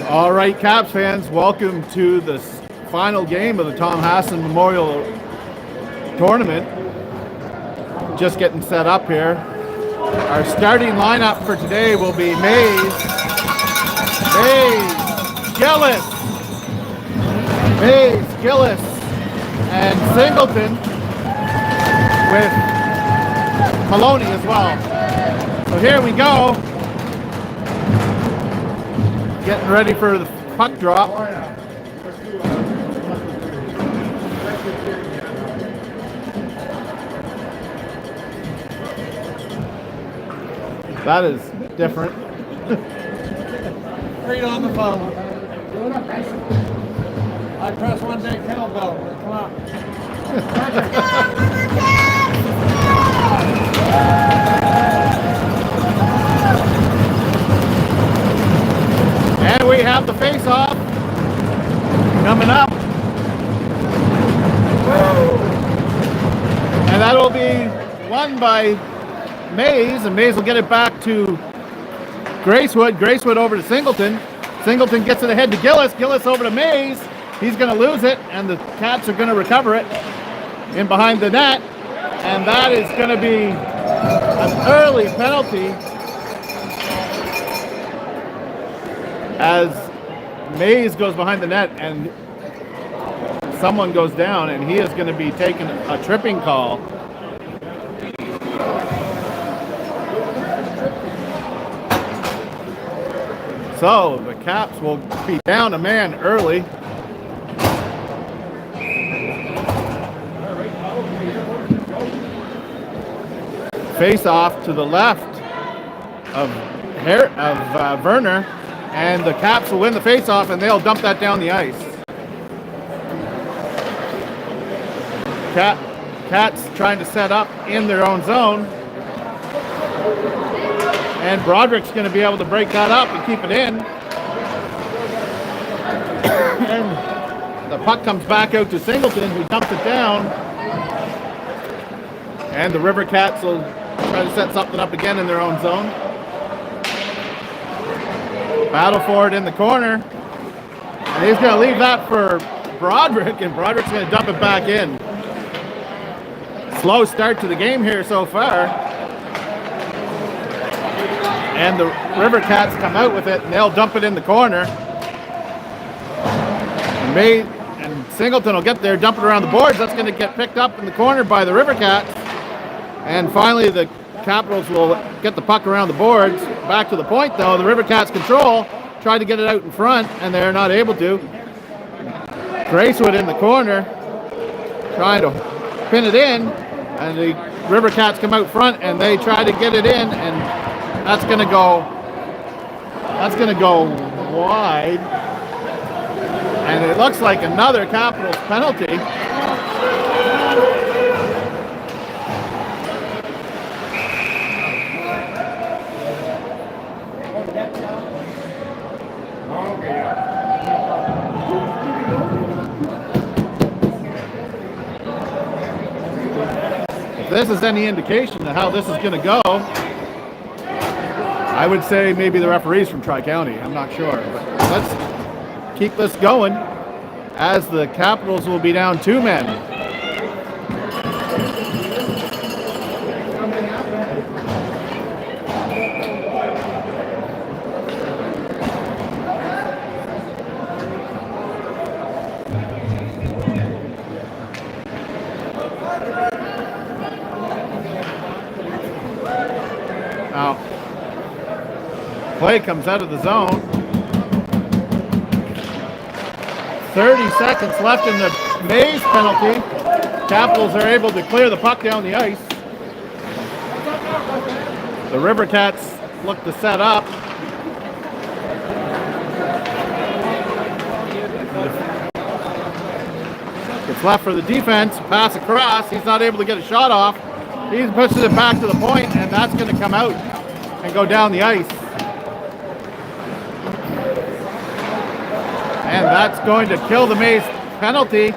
All right, Caps fans, welcome to the final game of the Tom Hassan Memorial Tournament. Just getting set up here. Our starting lineup for today will be Mays, Gillis, and Singleton with Maloney as well. So here we go. Getting ready for the puck drop. That is different. Read on the phone. I press one day kettlebell. Come on. And we have the face-off coming up. And that'll be won by Mays, and Mays will get it back to Gracewood. Gracewood over to Singleton. Singleton gets it ahead to Gillis. Gillis over to Mays. He's going to lose it, and the Cats are going to recover it in behind the net. And that is going to be an early penalty as Mays goes behind the net and someone goes down, and he is going to be taking a tripping call. So the Caps will be down a man early. Face off to the left of Werner, and the Caps will win the face off, and they'll dump that down the ice. Cats trying to set up in their own zone. And Broderick's going to be able to break that up and keep it in. And the puck comes back out to Singleton, who dumps it down. And the Rivercats will try to set something up again in their own zone. Battle for it in the corner. And he's going to leave that for Broderick, and Broderick's going to dump it back in. Slow start to the game here so far. And the Rivercats come out with it, and they'll dump it in the corner. And Singleton will get there, dump it around the boards. That's going to get picked up in the corner by the Rivercats. And finally, the Capitals will get the puck around the boards. Back to the point, though. The Rivercats control, try to get it out in front, and they're not able to. Gracewood in the corner, trying to pin it in. And the Rivercats come out front, and they try to get it in, and that's going to go wide. And it looks like another Capitals penalty. If this is any indication of how this is going to go, I would say maybe the referees from Tri-County. I'm not sure. But let's keep this going as the Capitals will be down 2 men. Now, play comes out of the zone. 30 seconds left in the Mays penalty. Capitals are able to clear the puck down the ice. The Rivercats look to set up. It's left for the defense. Pass across. He's not able to get a shot off. He pushes it back to the point, and that's going to come out and go down the ice. And that's going to kill the Mays penalty.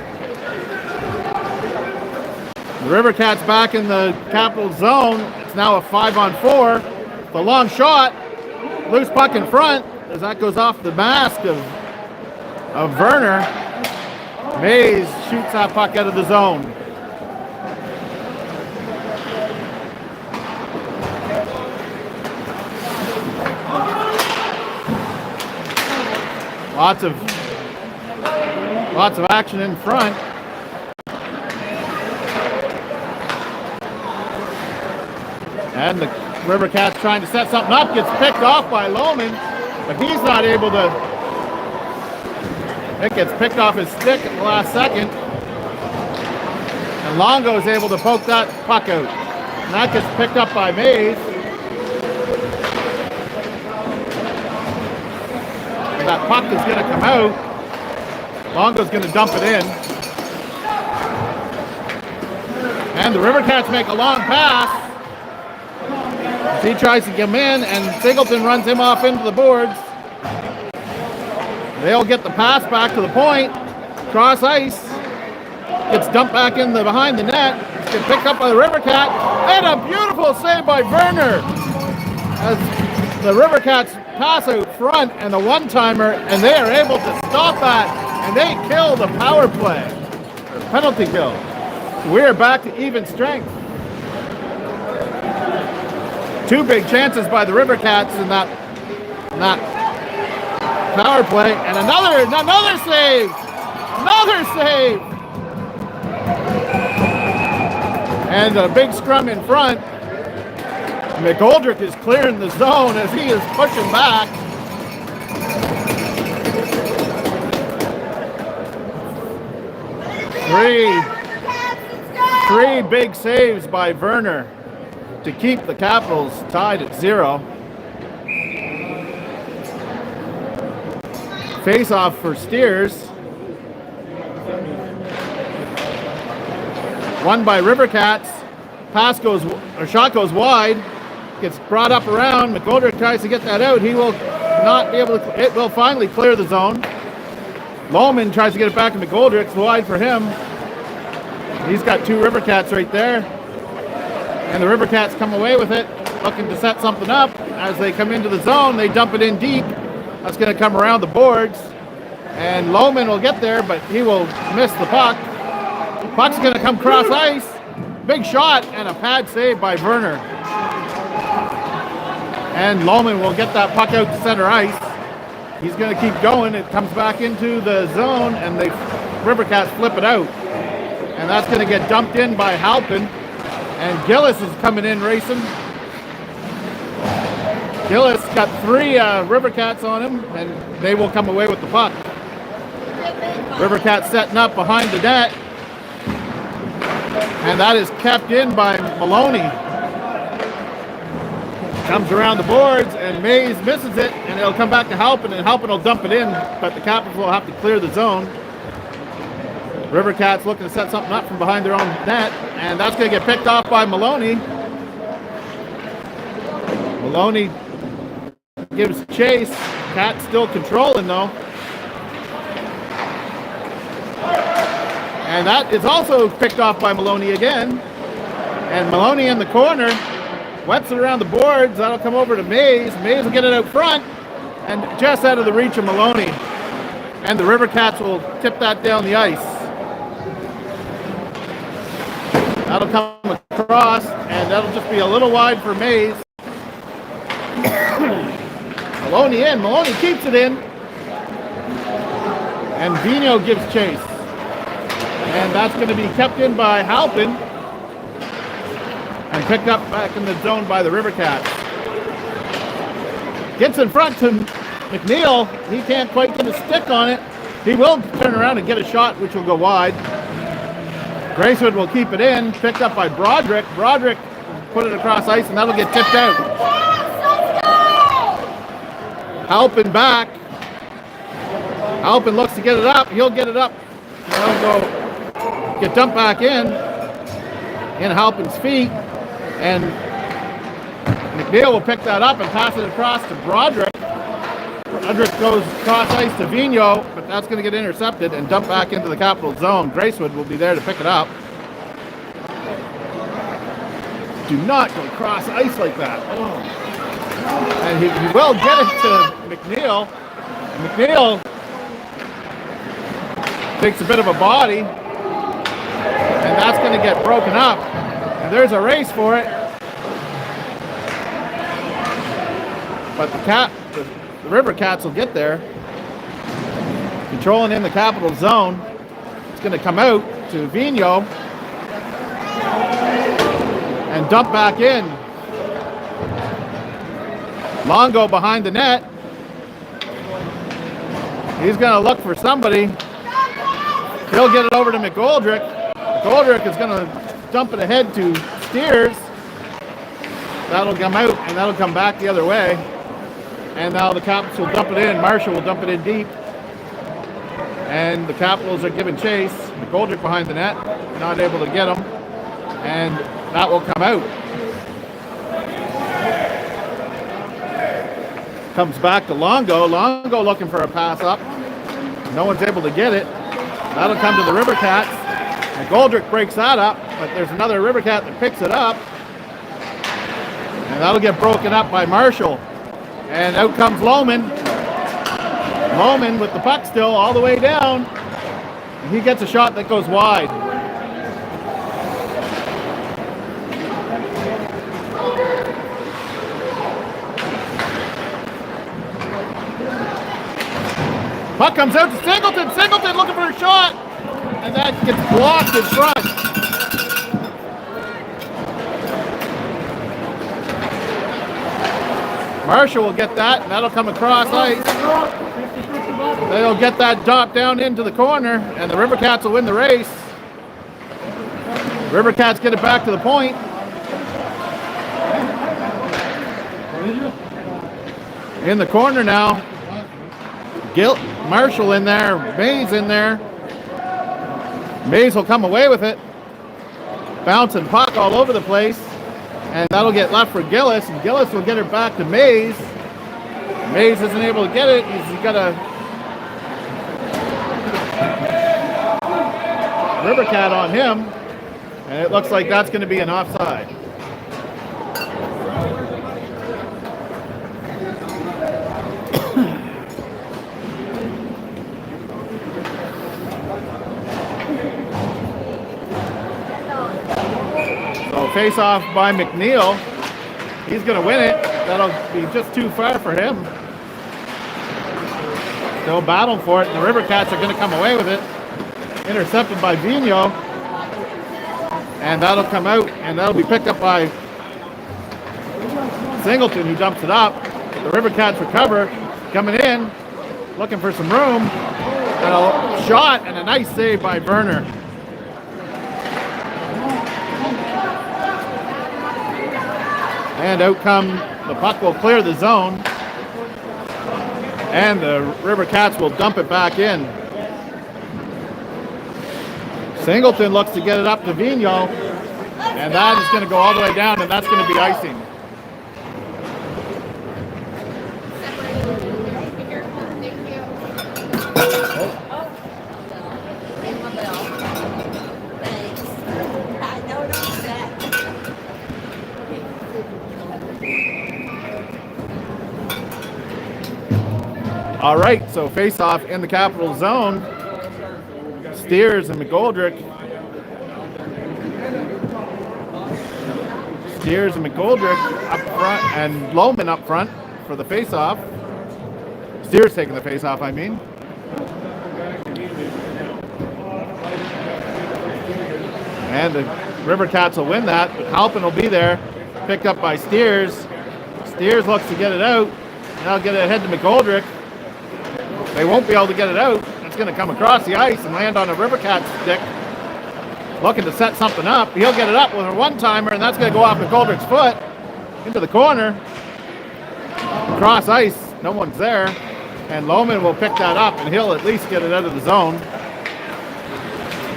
The Rivercats back in the Capital zone. It's now a 5-on-4. The long shot. Loose puck in front. as that goes off the mask of Werner. Mays shoots that puck out of the zone. Lots of action in front. And the Rivercats trying to set something up, gets picked off by Lohman, but he's not able to. It gets picked off his stick at the last second. And Longo is able to poke that puck out. And that gets picked up by Mays. And that puck is going to come out. Longo's going to dump it in. And the Rivercats make a long pass. He tries to get him in, and Singleton runs him off into the boards. They'll get the pass back to the point. Cross ice. Gets dumped back in behind the net. Gets picked up by the Rivercat. And a beautiful save by Werner. As the Rivercats pass out front and the one-timer, and they are able to stop that. And they kill the power play. Or penalty kill. We're back to even strength. Two big chances by the Rivercats in that power play, and another save, and a big scrum in front. McGoldrick is clearing the zone as he is pushing back. Three big saves by Werner to keep the Capitals tied at 0. Face-off for Steers. Won by Rivercats. Shot goes wide. Gets brought up around. McGoldrick tries to get that out. He will not be able to. It will finally clear the zone. Lohman tries to get it back to McGoldrick. It's wide for him. He's got two Rivercats right there. And the Rivercats come away with it, looking to set something up. As they come into the zone, they dump it in deep. That's going to come around the boards. And Lohman will get there, but he will miss the puck. Puck's going to come cross ice. Big shot and a pad save by Werner. And Lohman will get that puck out to center ice. He's going to keep going. It comes back into the zone, and the Rivercats flip it out. And that's going to get dumped in by Halpin. And Gillis is coming in racing. Gillis got 3 Rivercats on him, and they will come away with the puck. Rivercats setting up behind the net. And that is kept in by Maloney. Comes around the boards, and Mays misses it, and it'll come back to Halpin, and Halpin will dump it in, but the Capitals will have to clear the zone. Rivercats looking to set something up from behind their own net, and that's going to get picked off by Maloney. Maloney gives chase. Cat still controlling though. And that is also picked off by Maloney again. And Maloney in the corner, wets it around the boards. That'll come over to Mays. Mays will get it out front, and just out of the reach of Maloney. And the Rivercats will tip that down the ice. That'll come across, and that'll just be a little wide for Mays. Maloney in. Maloney keeps it in. And Vino gives chase. And that's going to be kept in by Halpin. And picked up back in the zone by the Rivercats. Gets in front to McNeil. He can't quite get a stick on it. He will turn around and get a shot, which will go wide. Gracewood will keep it in. Picked up by Broderick. Broderick put it across ice, and that'll get tipped out. Halpin back. Halpin looks to get it up. He'll get it up. He'll go get dumped back in Halpin's feet. And McNeil will pick that up and pass it across to Broderick. Broderick goes cross ice to Vino, but that's going to get intercepted and dumped back into the Capital zone. Gracewood will be there to pick it up. Do not go cross ice like that. Oh. And he will get it to McNeil. McNeil takes a bit of a body, and that's going to get broken up. And there's a race for it. But the Rivercats will get there. Controlling in the capital zone. It's going to come out to Vigneault and dump back in. Longo behind the net. He's going to look for somebody. He'll get it over to McGoldrick. McGoldrick is going to dump it ahead to Steers. That'll come out and that'll come back the other way. And now the Capitals will dump it in. Marshall will dump it in deep. And the Capitals are giving chase. McGoldrick behind the net. Not able to get him. And that will come out. Comes back to Longo. Longo looking for a pass up. No one's able to get it. That'll come to the Rivercats. McGoldrick breaks that up, but there's another Rivercat that picks it up. And that'll get broken up by Marshall. And out comes Lohman. Lohman with the puck still all the way down. And he gets a shot that goes wide. Puck comes out to Singleton. Singleton looking for a shot. And that gets blocked in front. Marshall will get that, and that'll come across ice. They'll get that drop down into the corner, and the Rivercats will win the race. Rivercats get it back to the point. In the corner now. Marshall in there, Mays in there. Mays will come away with it. Bouncing puck all over the place. And that'll get left for Gillis, and Gillis will get it back to Mays. Mays isn't able to get it. He's got a Rivercat on him, and it looks like that's going to be an offside. Face off by McNeil. He's going to win it. That'll be just too far for him. Still battling for it. And the Rivercats are going to come away with it. Intercepted by Vigneault. And that'll come out. And that'll be picked up by Singleton, who dumps it up. The Rivercats recover. Coming in. Looking for some room. And a shot and a nice save by Berner. And out come, the puck will clear the zone. And the Rivercats will dump it back in. Singleton looks to get it up to Vigneault. And that is going to go all the way down, and that's going to be icing. All right, so face-off in the Capital zone. Steers and McGoldrick. Steers and McGoldrick up front, and Lohman up front for the face-off. Steers taking the face-off, I mean. And the Rivercats will win that, but Halpin will be there. Picked up by Steers. Steers looks to get it out. Now get it ahead to McGoldrick. They won't be able to get it out. It's going to come across the ice and land on a Rivercat stick. Looking to set something up. He'll get it up with a one-timer, and that's going to go off McGoldrick's foot into the corner. Cross ice. No one's there. And Lohman will pick that up, and he'll at least get it out of the zone.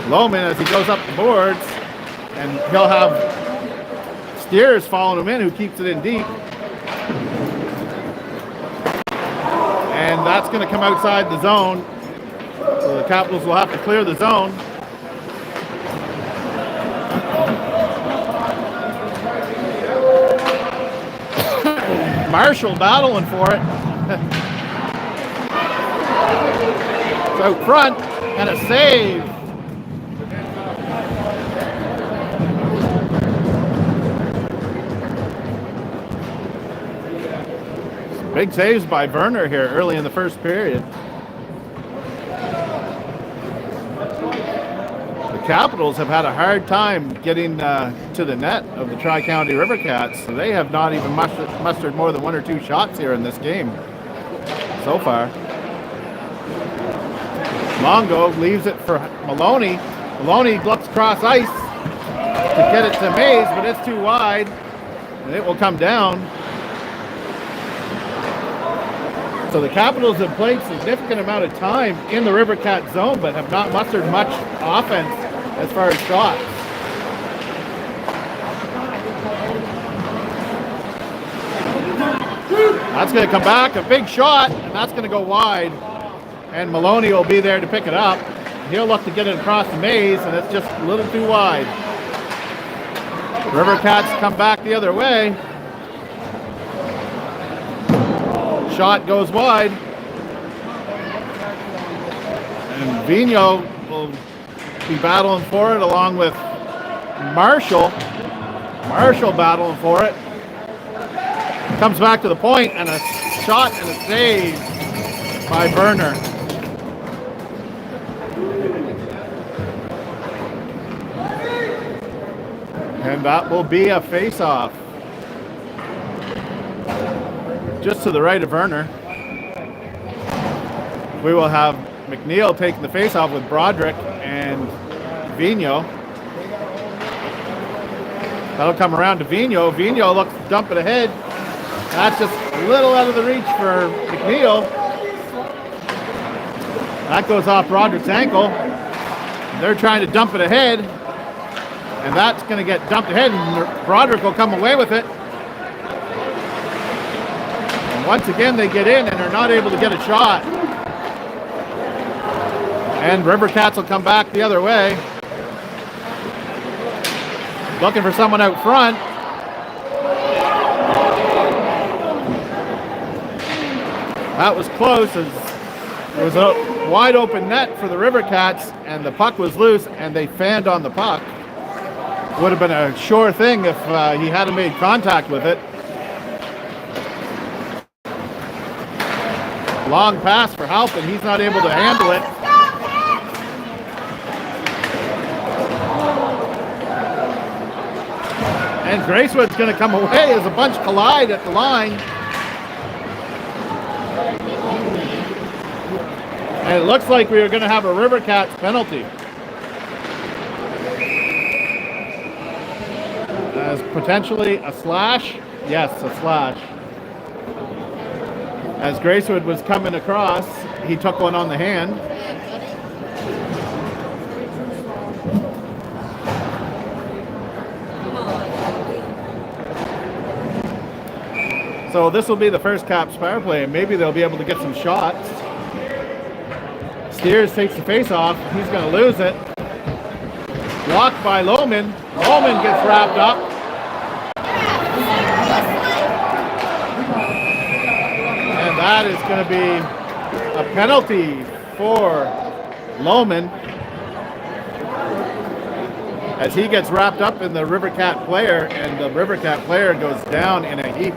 Lohman, as he goes up the boards, and he'll have Steers following him in, who keeps it in deep. And that's going to come outside the zone. So the Capitals will have to clear the zone. Marshall battling for it. It's out front, and a save. Big saves by Werner here early in the first period. The Capitals have had a hard time getting to the net of the Tri-County Rivercats, so they have not even mustered more than 1 or 2 shots here in this game so far. Longo leaves it for Maloney. Maloney looks cross ice to get it to Mays, but it's too wide, and it will come down. So the Capitals have played a significant amount of time in the Rivercat zone, but have not mustered much offense as far as shots. That's going to come back, a big shot, and that's going to go wide. And Maloney will be there to pick it up. He'll look to get it across the Maze, and it's just a little too wide. Rivercats come back the other way. Shot goes wide. And Vigneault will be battling for it along with Marshall. Marshall battling for it. Comes back to the point, and a shot and a save by Werner. And that will be a face-off. Just to the right of Werner. We will have McNeil taking the face-off with Broderick and Vigneault. That'll come around to Vigneault. Vigneault looks to dump it ahead. That's just a little out of the reach for McNeil. That goes off Broderick's ankle. They're trying to dump it ahead. And that's going to get dumped ahead, and Broderick will come away with it. Once again, they get in and are not able to get a shot. And Rivercats will come back the other way. Looking for someone out front. That was close, as it was a wide open net for the Rivercats, and the puck was loose, and they fanned on the puck. Would have been a sure thing if he hadn't made contact with it. Long pass for Halpin. He's not able to handle it. And Gracewood's going to come away as a bunch collide at the line. And it looks like we are going to have a Rivercats penalty. As potentially a slash. Yes, a slash. As Gracewood was coming across, he took one on the hand. So this will be the first Caps power play, and maybe they'll be able to get some shots. Steers takes the face off. He's going to lose it. Blocked by Lohman. Lohman gets wrapped up. That is going to be a penalty for Lohman as he gets wrapped up in the Rivercat player, and the Rivercat player goes down in a heap.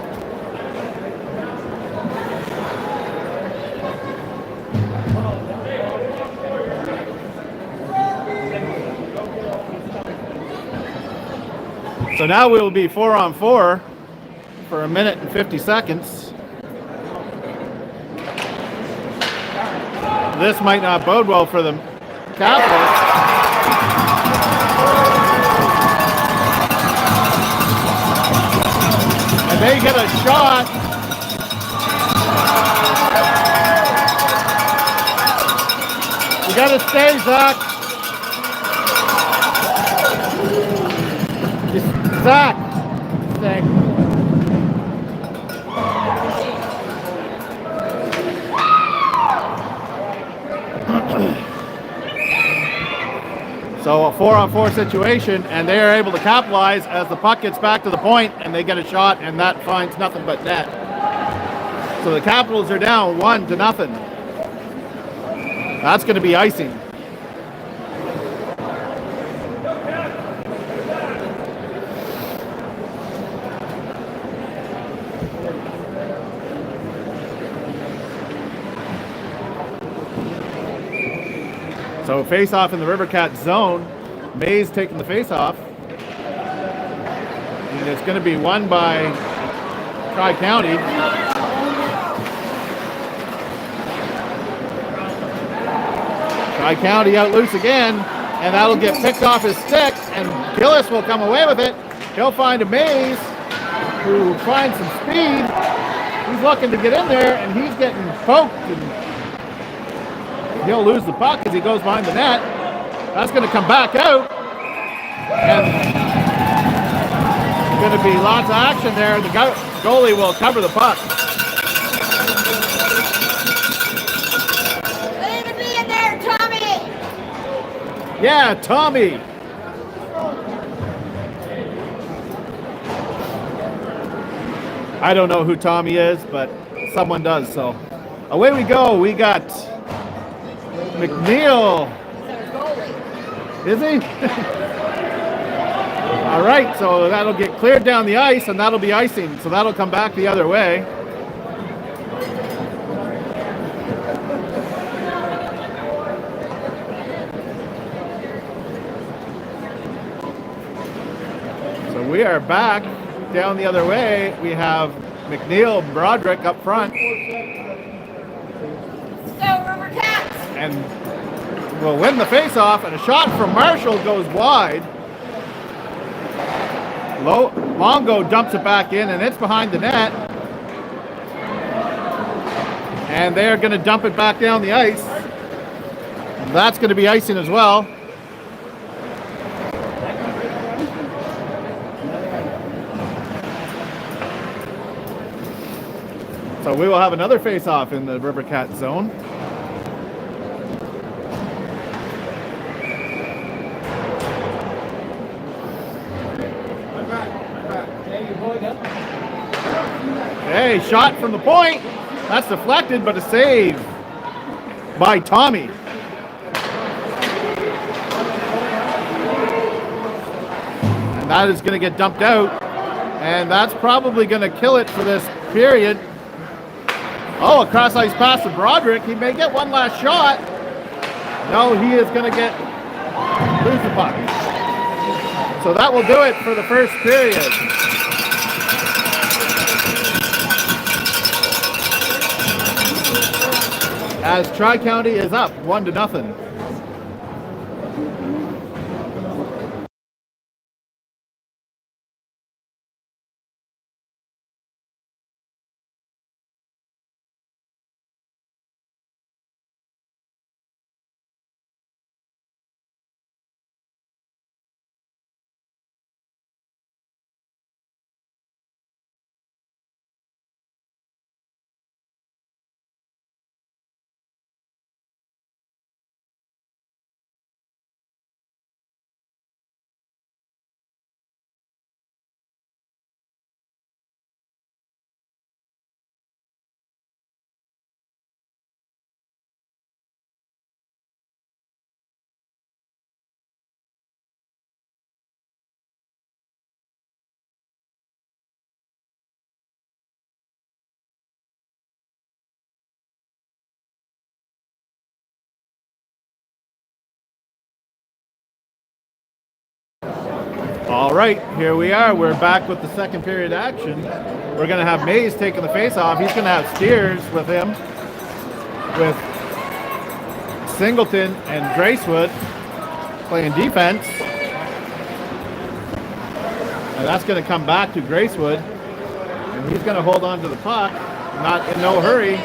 So now we will be 4-on-4 for 1 minute and 50 seconds. This might not bode well for the Capitals. And they get a shot. You got to stay, Zach. Zach, stay. So a 4-on-4 situation, and they are able to capitalize as the puck gets back to the point, and they get a shot, and that finds nothing but net. So the Capitals are down 1-0. That's going to be icing. So face-off in the Rivercats zone. Mays taking the face-off. And it's going to be won by Tri-County. Tri-County out loose again, and that'll get picked off his stick, and Gillis will come away with it. He'll find a Mays, who finds some speed. He's looking to get in there, and he's getting poked, and he'll lose the puck as he goes behind the net. That's going to come back out, and going to be lots of action there. The goalie will cover the puck. Leave me in there, Tommy! Yeah, Tommy. I don't know who Tommy is, but someone does. So away we go. We got McNeil. Is he? All right, so that'll get cleared down the ice, and that'll be icing. So that'll come back the other way. So we are back down the other way. We have McNeil and Broderick up front. Go, Rivercats! And will win the face-off, and a shot from Marshall goes wide. Longo dumps it back in, and it's behind the net. And they're going to dump it back down the ice. And that's going to be icing as well. So we will have another face-off in the Rivercat zone. Hey, shot from the point. That's deflected, but a save by Tommy. And that is going to get dumped out. And that's probably going to kill it for this period. Oh, a cross-ice pass to Broderick. He may get one last shot. No, he is going to lose the puck. So that will do it for the first period. As Tri-County is up 1-0. All right, here we are. We're back with the second period action. We're going to have Mays taking the face-off. He's going to have Steers with him, with Singleton and Gracewood playing defense. And that's going to come back to Gracewood. And he's going to hold on to the puck, not in no hurry.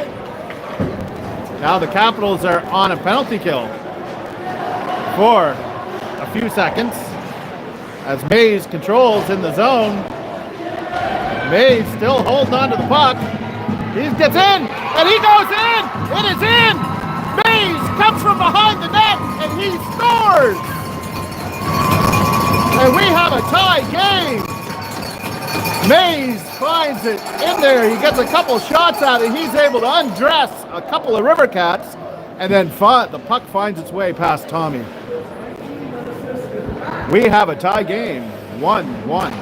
Now the Capitals are on a penalty kill for a few seconds. As Mays controls in the zone. Mays still holding on to the puck. He gets in, and he goes in. It is in. Mays comes from behind the net, and he scores. And we have a tie game. Mays finds it in there. He gets a couple shots at it. He's able to undress a couple of Rivercats, and then the puck finds its way past Tommy. We have a tie game, 1-1.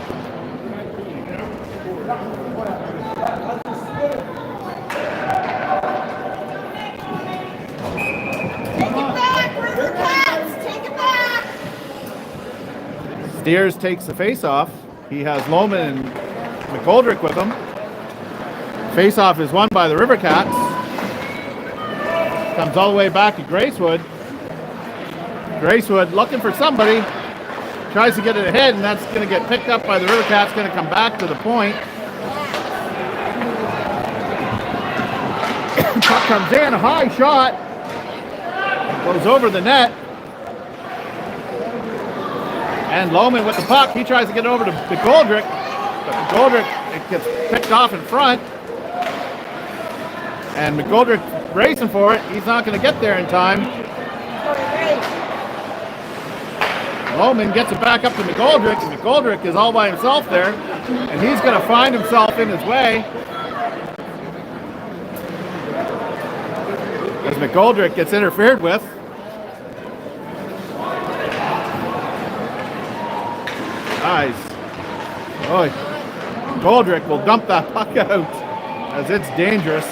Take it back, Rivercats! Take it back! Steers takes the face-off. He has Lohman and McGoldrick with him. Face-off is won by the Rivercats. Comes all the way back to Gracewood. Gracewood looking for somebody. Tries to get it ahead, and that's going to get picked up by the Rivercats. Going to come back to the point. Puck comes in, a high shot. Goes over the net. And Lohman with the puck. He tries to get over to McGoldrick. But McGoldrick, it gets picked off in front. And McGoldrick racing for it. He's not going to get there in time. Lohman gets it back up to McGoldrick, and McGoldrick is all by himself there, and he's going to find himself in his way as McGoldrick gets interfered with. Nice. Oh, McGoldrick will dump that puck out as it's dangerous.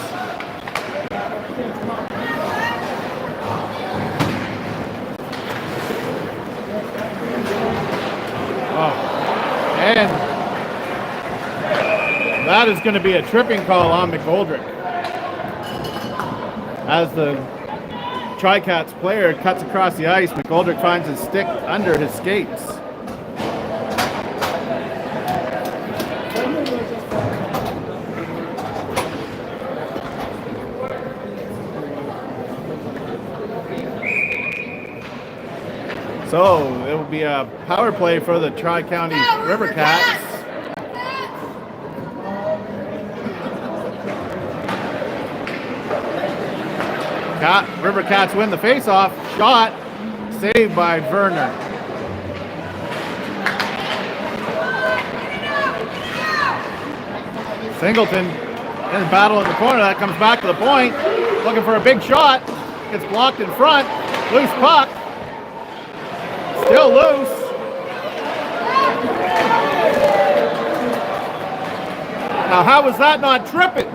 And that is going to be a tripping call on McGoldrick as the Tri-Cats player cuts across the ice. McGoldrick finds his stick under his skates. So it will be a power play for the Tri-County Rivercats. Rivercats win the face-off. Shot saved by Werner. Singleton in battle in the corner. That comes back to the point. Looking for a big shot. Gets blocked in front. Loose puck. Still loose. Now, how was that not tripping?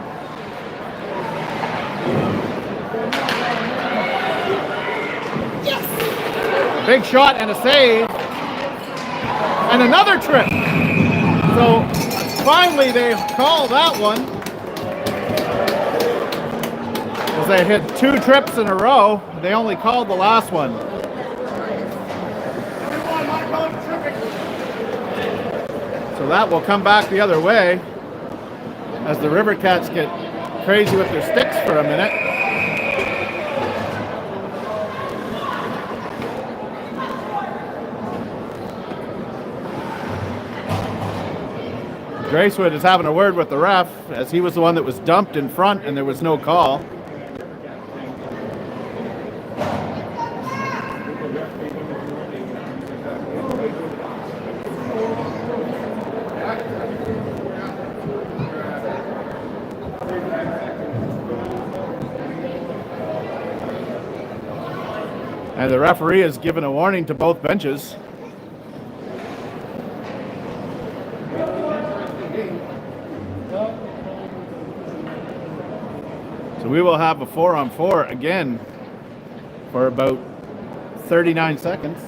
Yes! Big shot and a save. And another trip. So, finally they call that one. As they hit 2 trips in a row, they only called the last one. So that will come back the other way as the Rivercats get crazy with their sticks for a minute. Gracewood is having a word with the ref as he was the one that was dumped in front and there was no call. And the referee has given a warning to both benches. So we will have a 4-on-4 again for about 39 seconds.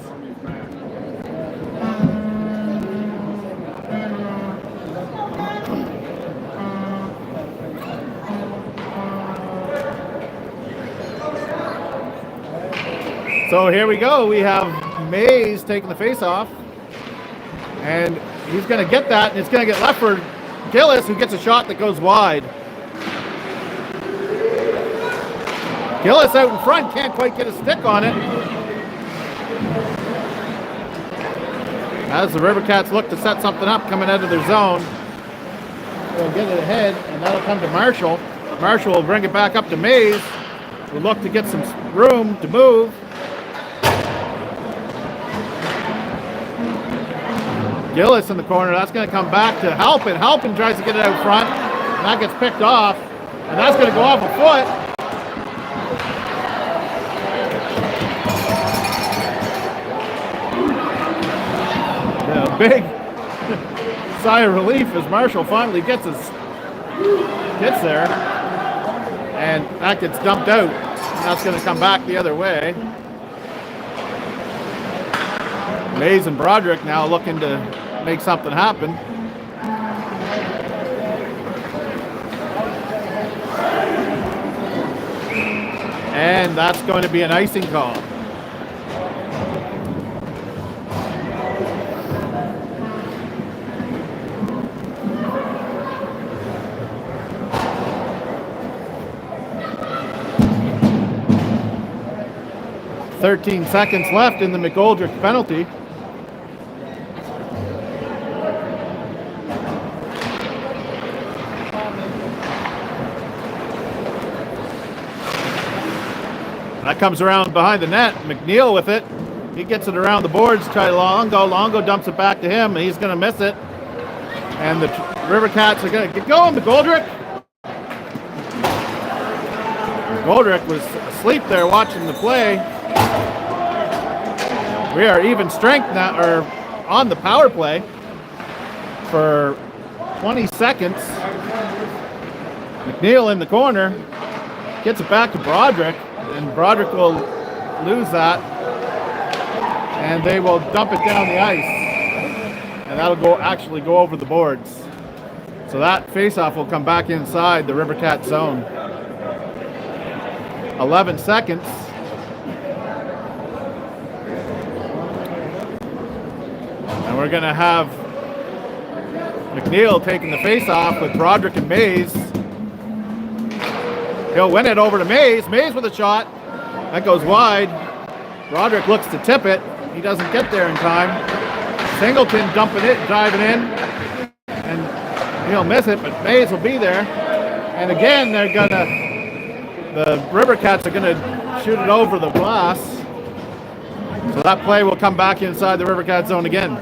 So here we go. We have Mays taking the face off. And he's going to get that, and it's going to get left for Gillis, who gets a shot that goes wide. Gillis out in front, can't quite get a stick on it. As the Rivercats look to set something up coming out of their zone. They'll get it ahead, and that'll come to Marshall. Marshall will bring it back up to Mays. We'll look to get some room to move. Gillis in the corner. That's going to come back to Halpin. Halpin tries to get it out front. And that gets picked off. And that's going to go off a foot. A big sigh of relief as Marshall finally gets there. And that gets dumped out. That's going to come back the other way. Mays and Broderick now looking to make something happen. And that's going to be an icing call. .13 seconds left in the McGoldrick penalty. That comes around behind the net. McNeil with it. He gets it around the boards. Try Longo. Longo dumps it back to him. He's going to miss it. And the Rivercats are going to get going. McGoldrick. McGoldrick was asleep there watching the play. We are even strength now, or on the power play for 20 seconds. McNeil in the corner. Gets it back to Broderick. And Broderick will lose that, and they will dump it down the ice, and that'll actually go over the boards. So that faceoff will come back inside the Rivercat zone. 11 seconds. And we're going to have McNeil taking the faceoff with Broderick and Mays. He'll win it over to Mays. Mays with a shot. That goes wide. Broderick looks to tip it. He doesn't get there in time. Singleton dumping it, driving in. And he'll miss it, but Mays will be there. And again, the Rivercats are gonna shoot it over the glass. So that play will come back inside the Rivercat zone again.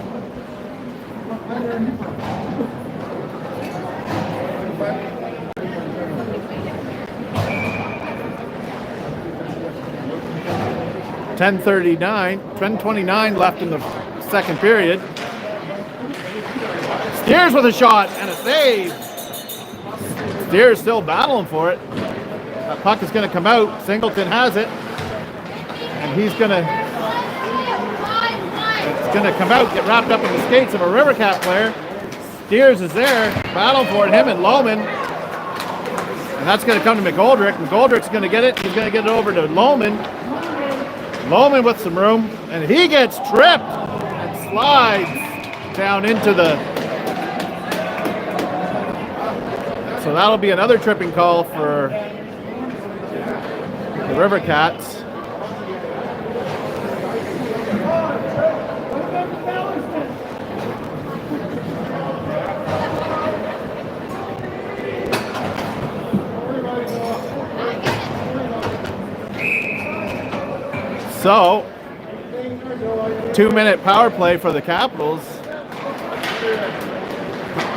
$10:29 left in the second period. Steers with a shot and a save. Steers still battling for it. That puck is going to come out. Singleton has it. And it's going to come out, get wrapped up in the skates of a Rivercat player. Steers is there, battling for it, him and Lohman. And that's going to come to McGoldrick. McGoldrick's going to get it. He's going to get it over to Lohman. Lohman with some room, and he gets tripped and slides down into the... So that'll be another tripping call for the Rivercats. So, 2-minute power play for the Capitals.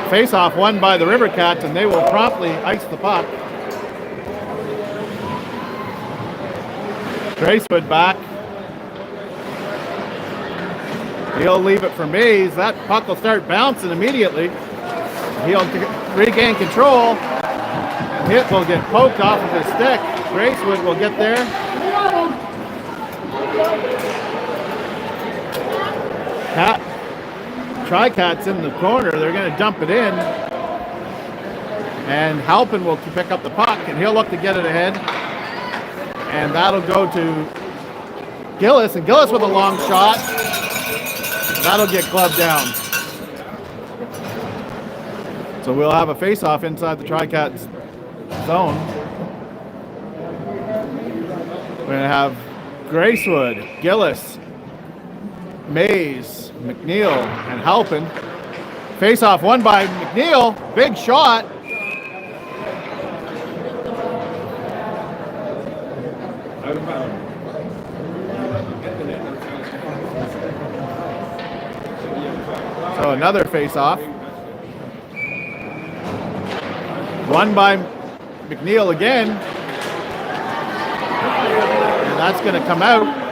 Face-off won by the Rivercats, and they will promptly ice the puck. Gracewood back. He'll leave it for Mays. That puck will start bouncing immediately. He'll regain control. Hit will get poked off of his stick. Gracewood will get there. Tricats in the corner. They're going to dump it in. And Halpin will pick up the puck, and he'll look to get it ahead. And that'll go to Gillis, and Gillis with a long shot. That'll get gloved down. So we'll have a face-off inside the Tricats zone. We're going to have Gracewood, Gillis, Mays, McNeil, and Halpin. Face-off won by McNeil. Big shot. So another face-off. Won by McNeil again. And that's going to come out.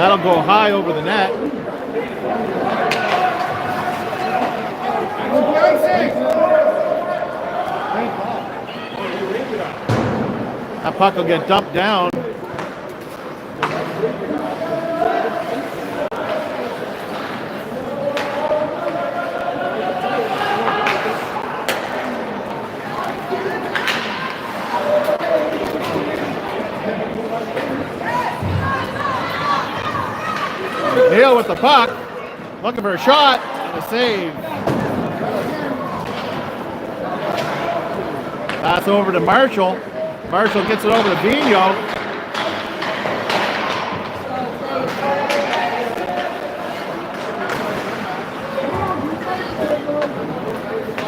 That'll go high over the net. That puck will get dumped down. Neal with the puck, looking for a shot and a save. Pass over to Marshall. Marshall gets it over to Vino.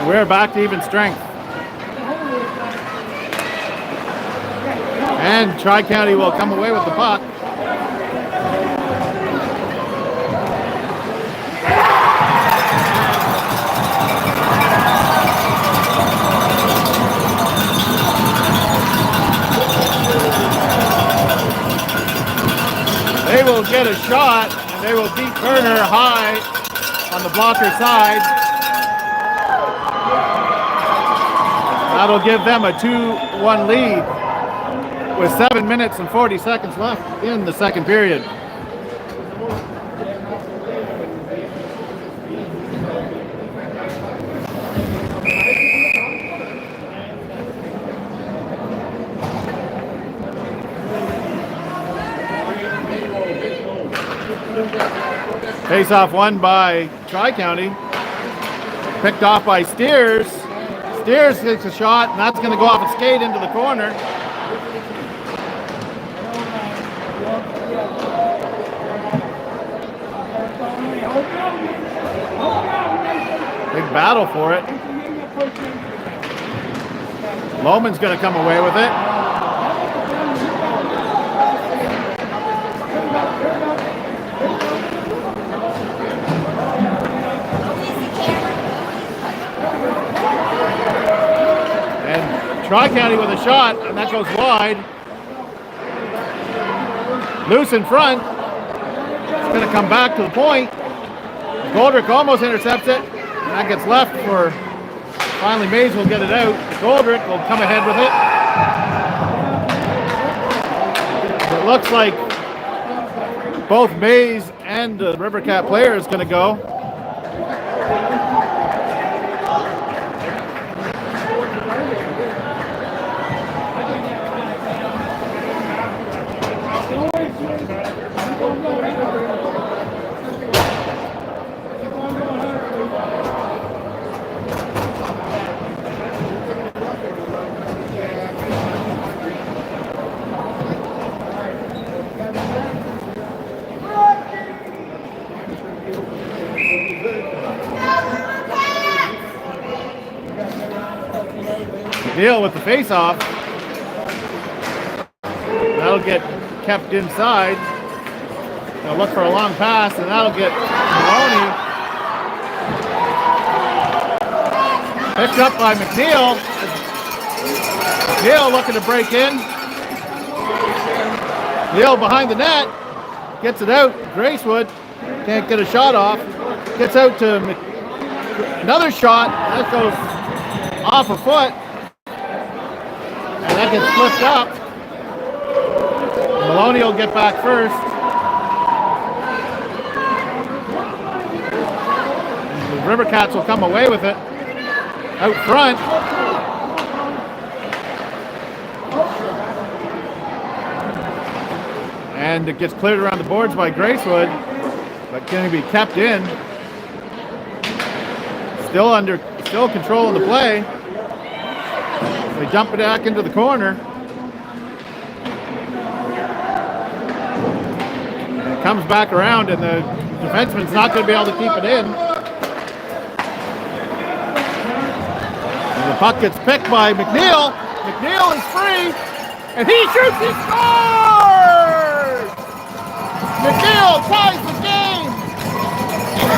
We're back to even strength. And Tri-County will come away with the puck. They will get a shot, and they will beat Turner high on the blocker side. That'll give them a 2-1 lead with 7 minutes and 40 seconds left in the second period. Face-off won by Tri-County. Picked off by Steers. Steers takes a shot, and that's going to go off a skate into the corner. Big battle for it. Lohman's going to come away with it. Tri-County with a shot, and that goes wide. Loose in front. It's going to come back to the point. Goldrick almost intercepts it, and that gets left for, finally Mays will get it out. Goldrick will come ahead with it. It looks like both Mays and the Rivercat player is going to go. Deal with the face-off. That'll get kept inside. They'll look for a long pass, and that'll get Maloney. Picked up by McNeil. McNeil looking to break in. Neal behind the net. Gets it out. Gracewood can't get a shot off. Gets out to another shot. That goes off a foot. And that gets flipped up. Maloney will get back first. The Rivercats will come away with it. Out front. And it gets cleared around the boards by Gracewood, but can be kept in. Still controlling the play. They dump it back into the corner. comes back around, and the defenseman's not going to be able to keep it in. And the puck gets picked by McNeil. McNeil is free, and he shoots, he scores! McNeil ties the game!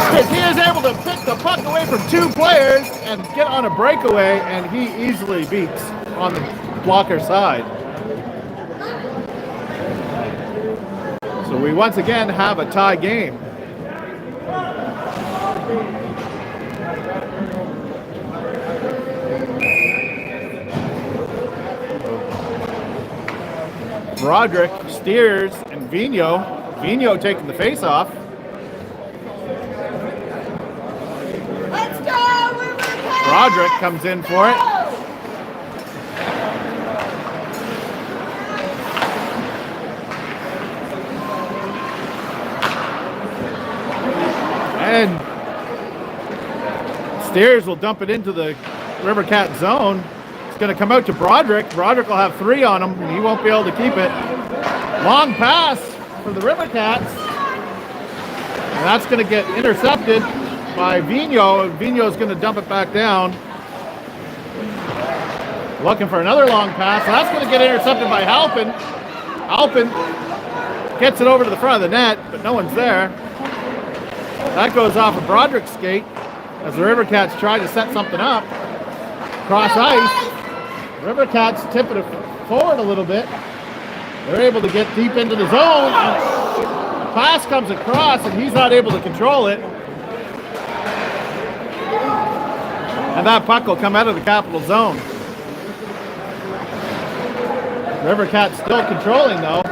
Because he is able to pick the puck away from two players and get on a breakaway, and he easily beats on the blocker side. So we once again have a tie game. Broderick, Steers, and Vigneault. Vigneault taking the face-off. Let's go, Rivercats! Broderick comes in for it. And Steers will dump it into the Rivercat zone. It's going to come out to Broderick. Broderick will have 3 on him, and he won't be able to keep it. Long pass for the Rivercats. And that's going to get intercepted by Vigneault. Vigneault's going to dump it back down. Looking for another long pass. And that's going to get intercepted by Halpin. Halpin gets it over to the front of the net, but no one's there. That goes off of Broderick's skate as the Rivercats try to set something up. Cross ice. Rivercats tipping it forward a little bit. They're able to get deep into the zone. And the pass comes across, and he's not able to control it. And that puck will come out of the Capital zone. Rivercats still controlling, though.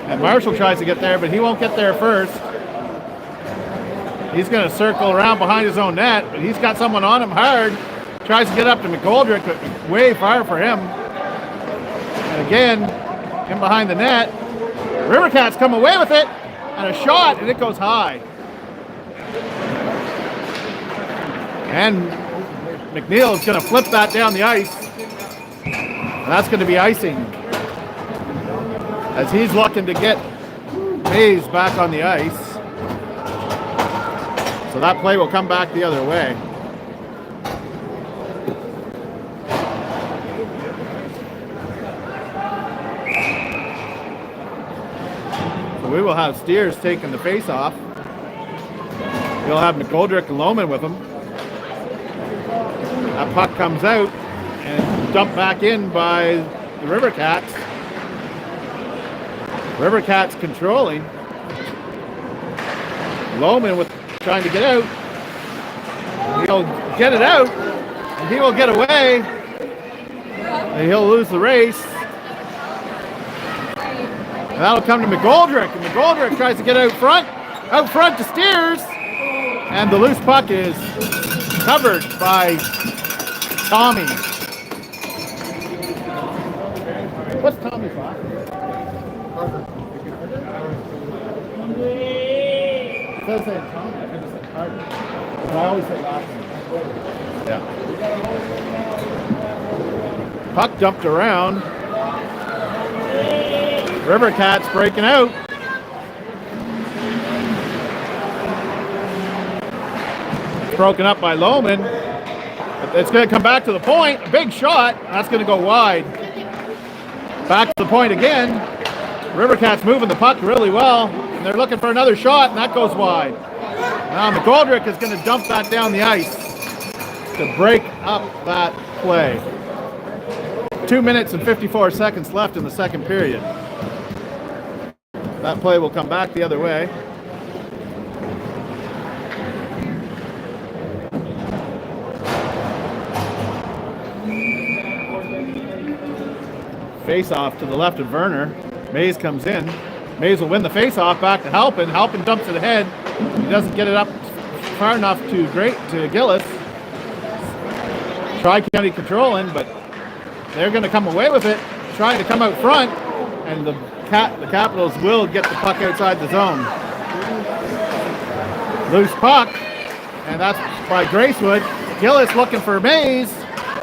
And Marshall tries to get there, but he won't get there first. He's going to circle around behind his own net, but he's got someone on him hard. Tries to get up to McGoldrick, but way far for him. And again, in behind the net. Rivercats come away with it, and a shot, and it goes high. And McNeil is going to flip that down the ice. And that's going to be icing. As he's looking to get Mays back on the ice. So that play will come back the other way. So we will have Steers taking the face off. He'll have McGoldrick and Lohman with him. That puck comes out and dumped back in by the Rivercats. Rivercats controlling. Lohman with trying to get out. He'll get it out, and he will get away, and he'll lose the race. And that'll come to McGoldrick, and McGoldrick tries to get out front to Steers, and the loose puck is covered by Tommy. What's Tommy's last name? It does say Tommy. I think it said Carter. But I always say last name. Yeah. Puck dumped around. Rivercats breaking out. It's broken up by Lohman. It's going to come back to the point. A big shot. That's going to go wide. Back to the point again. Rivercats moving the puck really well. And they're looking for another shot, and that goes wide. Now McGoldrick is going to dump that down the ice to break up that play. 2 minutes and 54 seconds left in the second period. That play will come back the other way. Face-off to the left of Werner. Mays comes in. Mays will win the face-off back to Halpin. Halpin dumps it ahead. He doesn't get it up far enough to Gillis. Tri-County controlling, but they're going to come away with it, trying to come out front, and the Capitals will get the puck outside the zone. Loose puck, and that's by Gracewood. Gillis looking for Mays.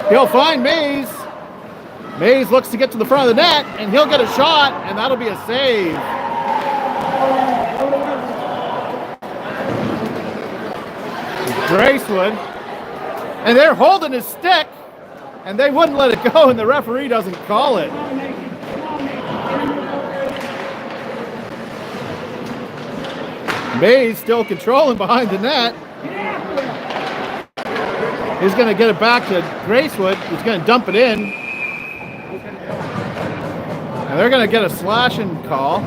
He'll find Mays. Mays looks to get to the front of the net, and he'll get a shot, and that'll be a save Gracewood. And they're holding his stick, and they wouldn't let it go, and the referee doesn't call it. Mays still controlling behind the net. He's going to get it back to Gracewood. He's going to dump it in. And they're going to get a slashing call.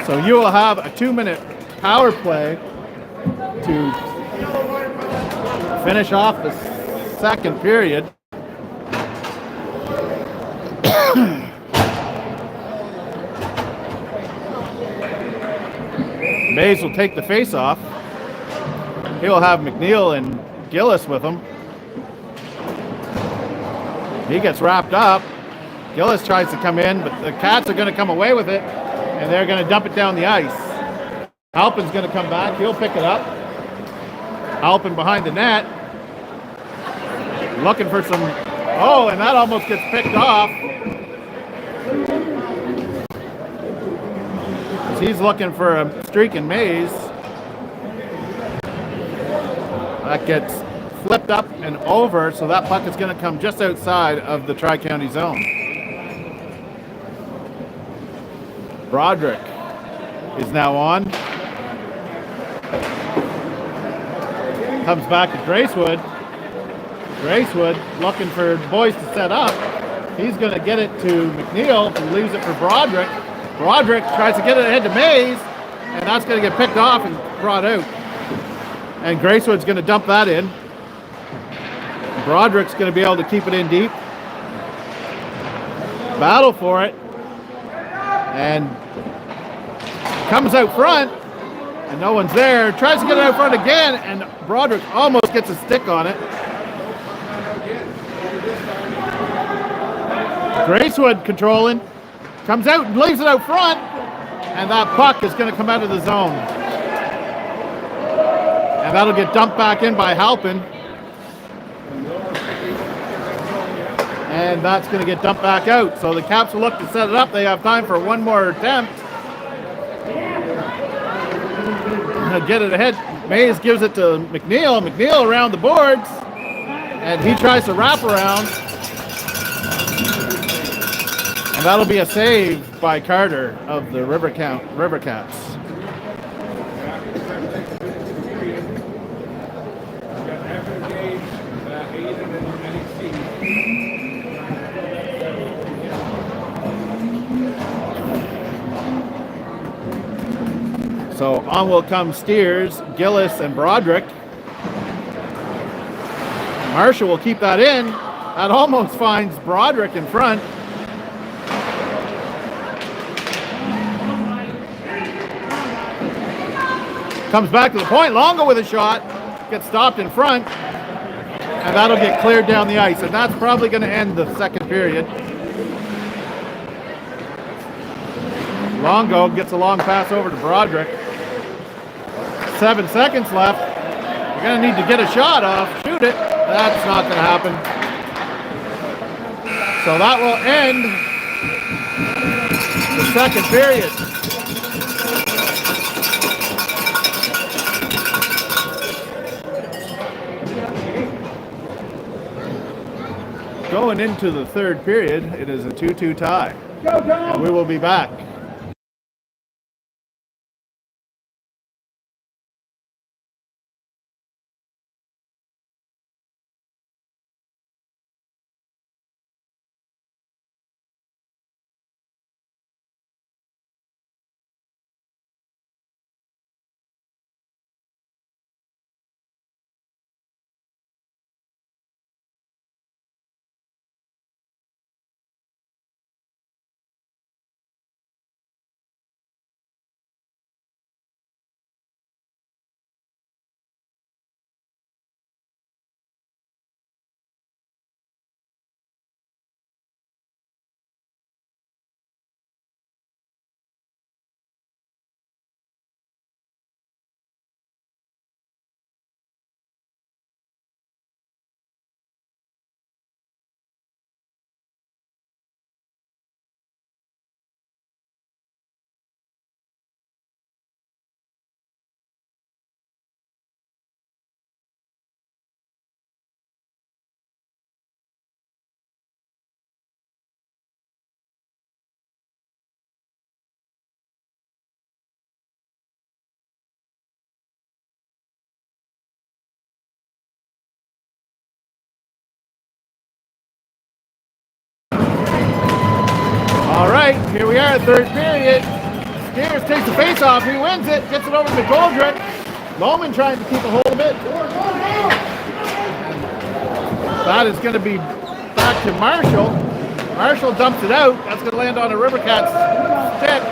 So you will have a 2-minute power play to finish off the second period. Mays will take the face off. He'll have McNeil and Gillis with him. He gets wrapped up. Gillis tries to come in, but the Cats are going to come away with it, and they're going to dump it down the ice. Halpin's going to come back. He'll pick it up. Halpin behind the net. Looking for some... Oh, and that almost gets picked off. He's looking for a streak in Mays. That gets flipped up and over, so that puck is going to come just outside of the Tri-County zone. Broderick is now on. Comes back to Gracewood. Gracewood looking for boys to set up. He's going to get it to McNeil, who leaves it for Broderick. Broderick tries to get it ahead to Mays, and that's going to get picked off and brought out. And Gracewood's going to dump that in. Broderick's going to be able to keep it in deep. Battle for it. And comes out front, and no one's there. Tries to get it out front again, and Broderick almost gets a stick on it. Gracewood controlling. Comes out and leaves it out front, and that puck is going to come out of the zone. And that'll get dumped back in by Halpin. And that's going to get dumped back out. So the Caps will look to set it up. They have time for one more attempt. Get it ahead. Mays gives it to McNeil. McNeil around the boards, and he tries to wrap around. And that'll be a save by Carter of the Rivercats. So on will come Steers, Gillis, and Broderick. Marshall will keep that in. That almost finds Broderick in front. Comes back to the point. Longo with a shot. Gets stopped in front. And that'll get cleared down the ice. And that's probably going to end the second period. Longo gets a long pass over to Broderick. 7 seconds left. You're going to need to get a shot off. Shoot it. That's not going to happen. So that will end the second period. Going into the third period, it is a 2-2 tie. And we will be back. here we are, third period. Steers takes the face off. He wins it. Gets it over to McGoldrick. Loman trying to keep a hold of it. That is going to be back to Marshall. Marshall dumps it out. That's going to land on a Rivercats stick.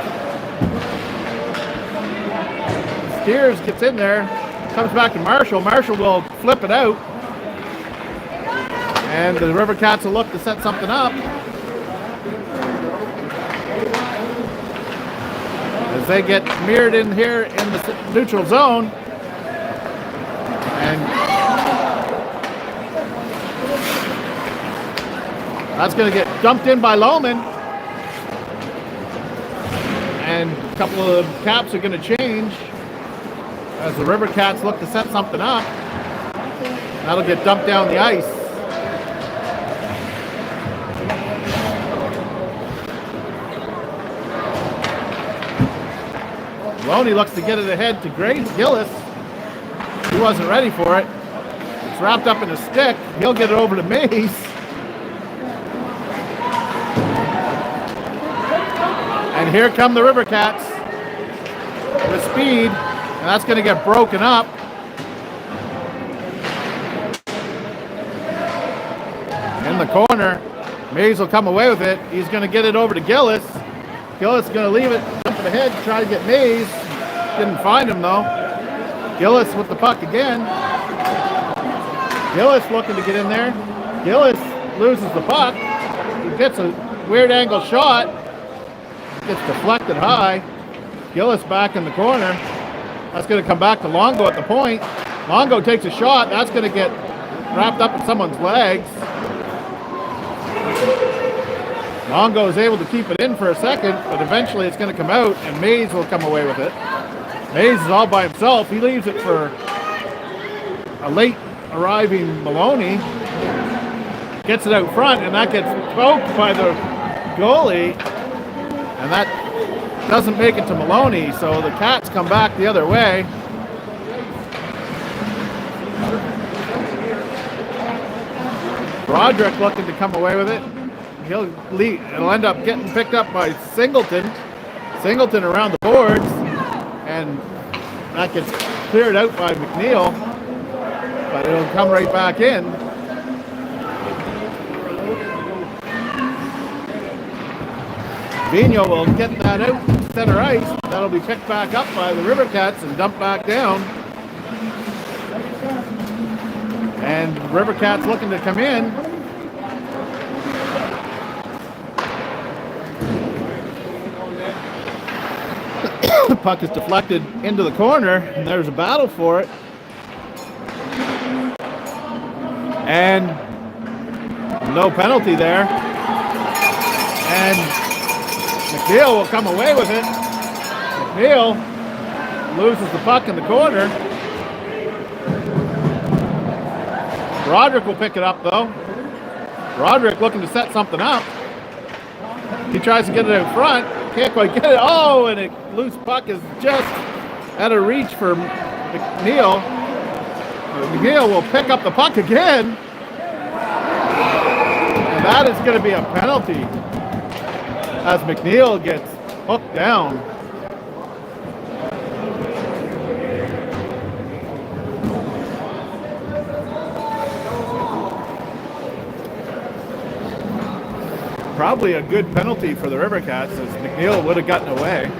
Steers gets in there. Comes back to Marshall. Marshall will flip it out. And the Rivercats will look to set something up. As they get mirrored in here in the neutral zone. And that's going to get dumped in by Loman. And a couple of caps are going to change as the Rivercats look to set something up. That'll get dumped down the ice. Maloney looks to get it ahead to Gillis. He wasn't ready for it. It's wrapped up in a stick. He'll get it over to Mays. And here come the Rivercats with speed. And that's going to get broken up. In the corner. Mays will come away with it. He's going to get it over to Gillis. Gillis is going to leave it up ahead, try to get Mays. Didn't find him though. Gillis with the puck again. Gillis looking to get in there. Gillis loses the puck. He gets a weird angle shot. Gets deflected high. Gillis back in the corner. That's going to come back to Longo at the point. Longo takes a shot. That's going to get wrapped up in someone's legs. Longo is able to keep it in for a second, but eventually it's going to come out, and Mays will come away with it. Mays is all by himself. He leaves it for a late arriving Maloney. Gets it out front, and that gets poked by the goalie, and that doesn't make it to Maloney, so the Cats come back the other way. Broderick looking to come away with it. He'll lead. It'll end up getting picked up by Singleton. Singleton around the boards, and that gets cleared out by McNeil, but it'll come right back in. Vino will get that out center ice. That'll be picked back up by the Rivercats and dumped back down. And Rivercats looking to come in. The puck is deflected into the corner, and there's a battle for it. And no penalty there. And McNeil will come away with it. McNeil loses the puck in the corner. Broderick will pick it up, though. Broderick looking to set something up. He tries to get it in front. Can't quite get it. Oh, and a loose puck is just out of reach for McNeil. McNeil will pick up the puck again. And that is going to be a penalty as McNeil gets hooked down. Probably a good penalty for the Rivercats, as McNeil would have gotten away.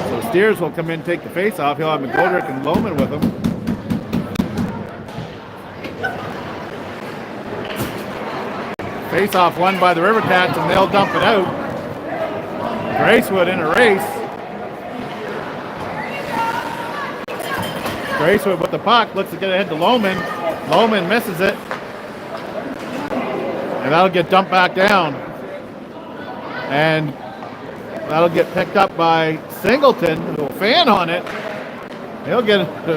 So Steers will come in, take the face off. He'll have McGoldrick and Loman with him. Face off won by the Rivercats, and they'll dump it out. Gracewood in a race. Gracewood with the puck, looks to get ahead to Loman. Loman misses it. And that'll get dumped back down. And that'll get picked up by Singleton, who will fan on it. He'll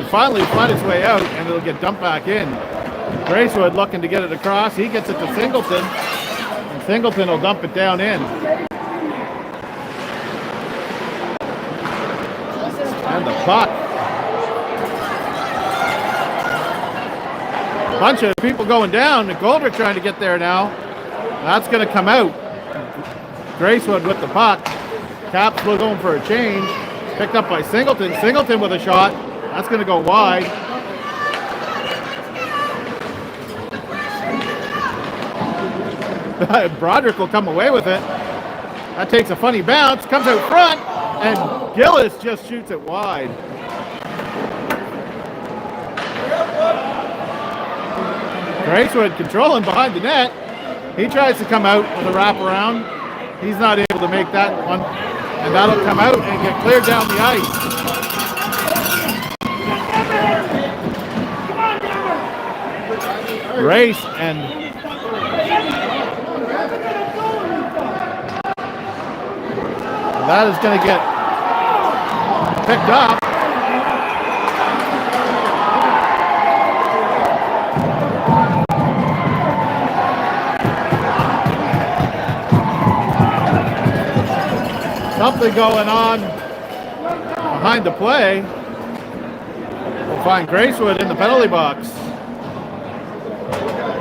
finally find its way out, and it'll get dumped back in. Gracewood looking to get it across. He gets it to Singleton, and Singleton will dump it down in. And the puck Bunch of people going down. McGoldrick trying to get there now. That's going to come out. Gracewood with the puck. Caps will going for a change. Picked up by Singleton. Singleton with a shot. That's going to go wide. Broderick will come away with it. That takes a funny bounce. Comes out front. And Gillis just shoots it wide. Gracewood controlling behind the net. He tries to come out with a wraparound. He's not able to make that one. And that'll come out and get cleared down the ice. Race and that is going to get picked up. Something going on behind the play. We'll find Gracewood in the penalty box,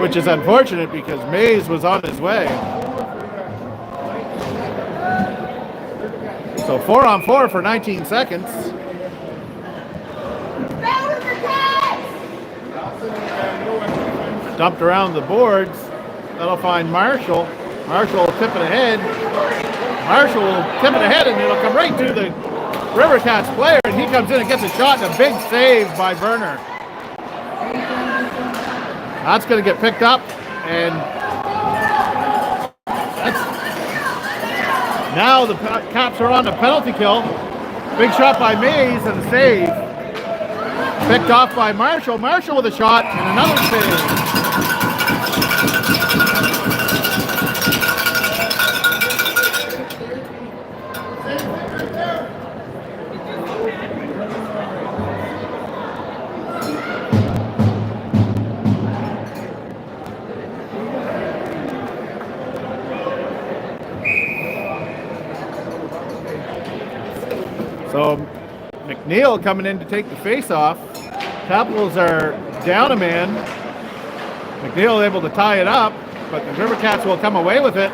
which is unfortunate because Mays was on his way. So 4-on-4 for 19 seconds. Dumped around the boards. That'll find Marshall. Marshall will tip it ahead. Marshall will tip it ahead and it'll come right to the Rivercats player, and he comes in and gets a shot and a big save by Berner. That's going to get picked up, and now the Caps are on a penalty kill. Big shot by Mays and a save. Picked off by Marshall. Marshall with a shot and another save. So McNeil coming in to take the face-off. Capitals are down a man. McNeil able to tie it up, but the Rivercats will come away with it.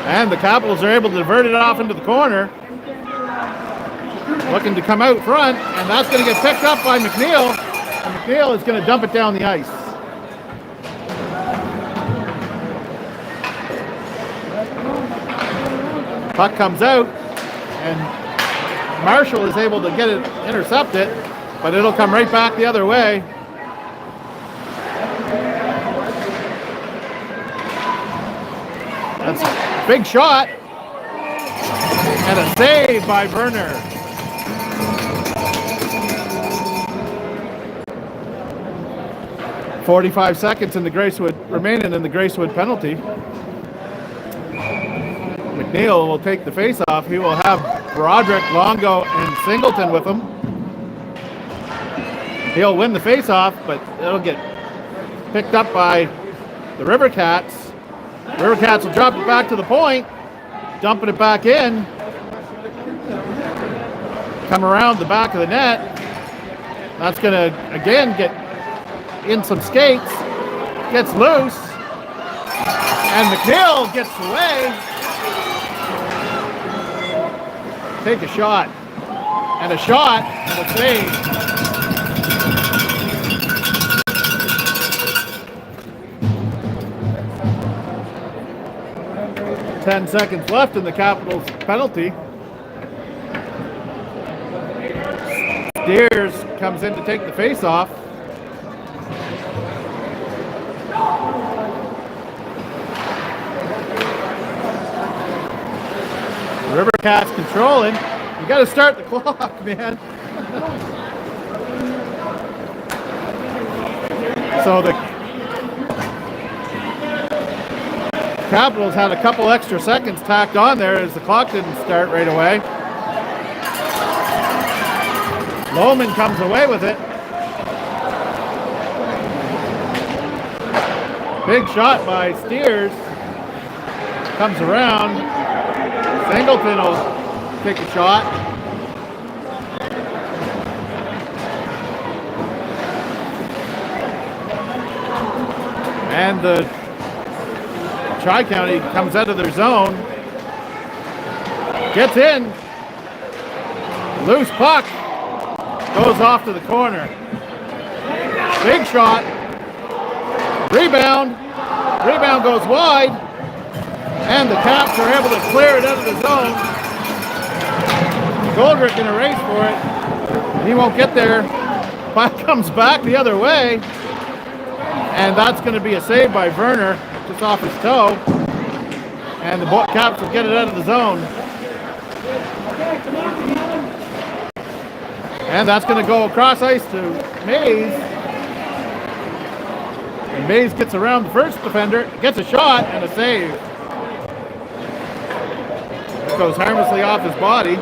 And the Capitals are able to divert it off into the corner. Looking to come out front, and that's going to get picked up by McNeil. And McNeil is going to dump it down the ice. Puck comes out, and Marshall is able to get it, intercept it, but it'll come right back the other way. That's a big shot, and a save by Berner. .45 seconds in the Gracewood remaining in the Gracewood penalty. McNeil will take the face-off. He will have Broderick, Longo, and Singleton with him. He'll win the face-off, but it'll get picked up by the Rivercats. Rivercats will drop it back to the point, dumping it back in. Come around the back of the net. That's going to, again, get in some skates. Gets loose. And McNeil gets away. Take a shot, and a shot, and a save. Ten seconds left in the Capitals penalty. Steers comes in to take the face-off. Rivercats controlling. You got to start the clock, man. So the Capitals had a couple extra seconds tacked on there as the clock didn't start right away. Lohman comes away with it. Big shot by Steers. Comes around. Singleton will take a shot. And the Tri-County comes out of their zone. Gets in. Loose puck. Goes off to the corner. Big shot. Rebound. Rebound goes wide. And the Caps are able to clear it out of the zone. Goldrick in a race for it. He won't get there. Puck comes back the other way. And that's going to be a save by Werner, just off his toe. And the Caps will get it out of the zone. And that's going to go across ice to Mays. And Mays gets around the first defender, gets a shot and a save. It goes harmlessly off his body.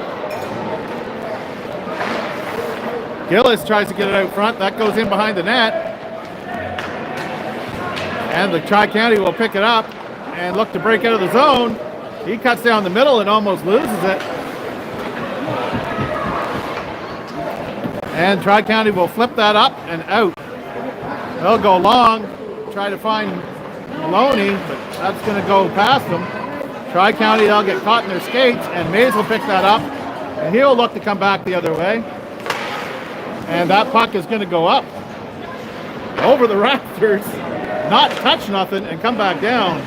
Gillis tries to get it out front. That goes in behind the net. And the Tri-County will pick it up and look to break out of the zone. He cuts down the middle and almost loses it. And Tri-County will flip that up and out. They'll go long, try to find Maloney, but that's going to go past them. Tri-County, they'll get caught in their skates, and Mays will pick that up, and he'll look to come back the other way. And that puck is going to go up over the rafters, not touch nothing, and come back down.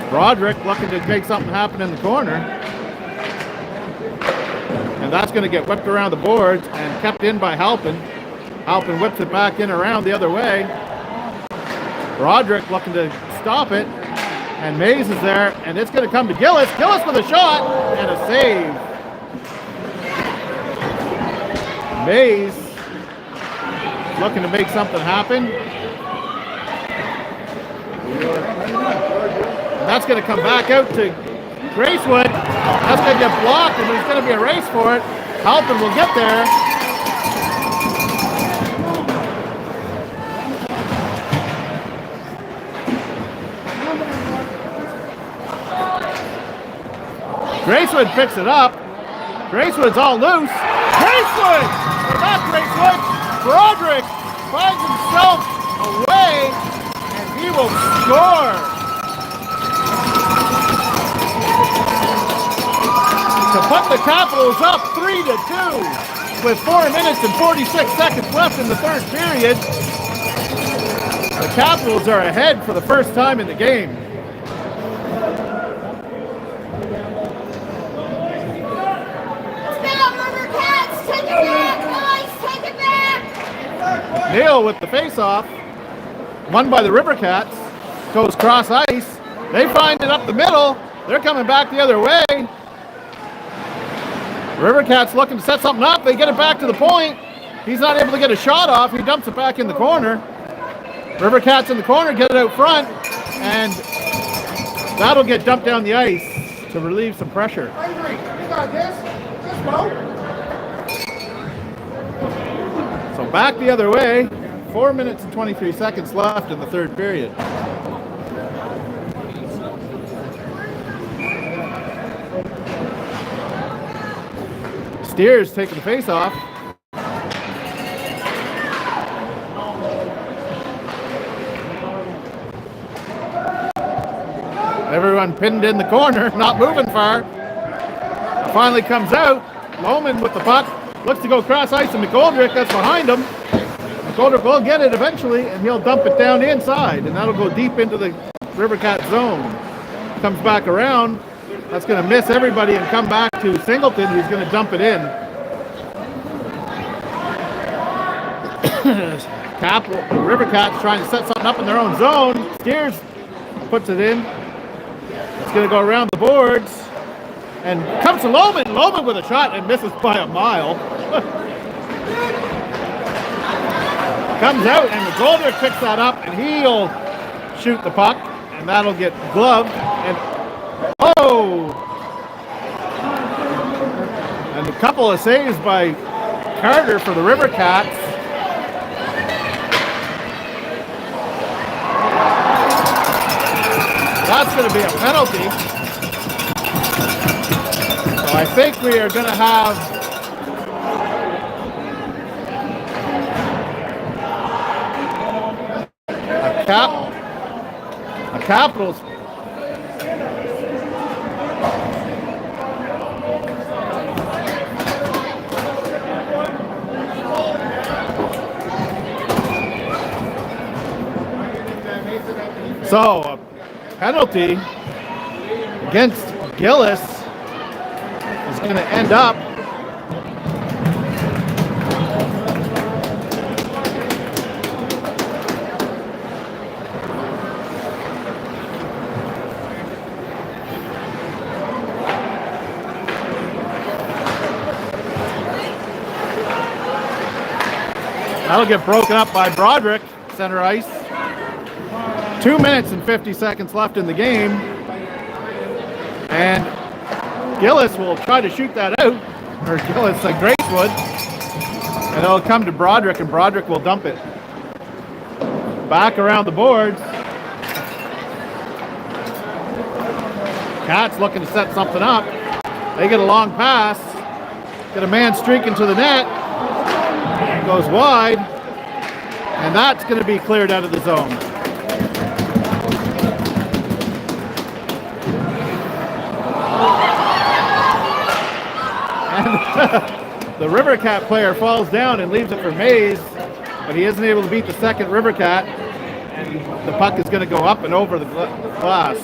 Broderick looking to make something happen in the corner. And that's going to get whipped around the boards and kept in by Halpin. Halpin whips it back in around the other way. Broderick looking to stop it. And Mays is there, and it's going to come to Gillis. Gillis with a shot and a save. Mays looking to make something happen. And that's going to come back out to Gracewood. That's going to get blocked, and there's going to be a race for it. Halpin will get there. Gracewood picks it up. Gracewood's all loose. Gracewood! Or not Gracewood. Broderick finds himself away, and he will score. To put the Capitals up 3-2 with 4 minutes and 46 seconds left in the third period. The Capitals are ahead for the first time in the game. Rivercats, take it back, boys, take it back. Neal with the face-off, won by the Rivercats, goes cross ice. They find it up the middle. They're coming back the other way. Rivercats looking to set something up. They get it back to the point. He's not able to get a shot off. He dumps it back in the corner. Rivercats in the corner, get it out front, and that'll get dumped down the ice to relieve some pressure. You got this. Just go. So back the other way. 4 minutes and 23 seconds left in the third period. Steers taking the face off. Everyone pinned in the corner, not moving far. Finally comes out. Lohman with the puck. Looks to go cross ice to McGoldrick. That's behind him. McGoldrick will get it eventually, and he'll dump it down inside, and that'll go deep into the Rivercat zone. Comes back around. That's going to miss everybody and come back to Singleton, who's going to dump it in. Rivercats trying to set something up in their own zone. Steers puts it in. It's going to go around the boards and comes to Lohman. Lohman with a shot and misses by a mile. Comes out and McGoldrick picks that up and he'll shoot the puck and that'll get gloved. And oh! And a couple of saves by Carter for the Rivercats. That's going to be a penalty. So I think we are going to have a cap The Capitals. So, a penalty against Gillis is going to end up that'll get broken up by Broderick, center ice. 2 minutes and 50 seconds left in the game. And Gillis will try to shoot that out. Or Gillis, Grace would. And it'll come to Broderick, and Broderick will dump it. Back around the boards. Cats looking to set something up. They get a long pass. Get a man streaking to the net. Goes wide. And that's going to be cleared out of the zone. The Rivercat player falls down and leaves it for Mays, but he isn't able to beat the second Rivercat, and the puck is going to go up and over the glass.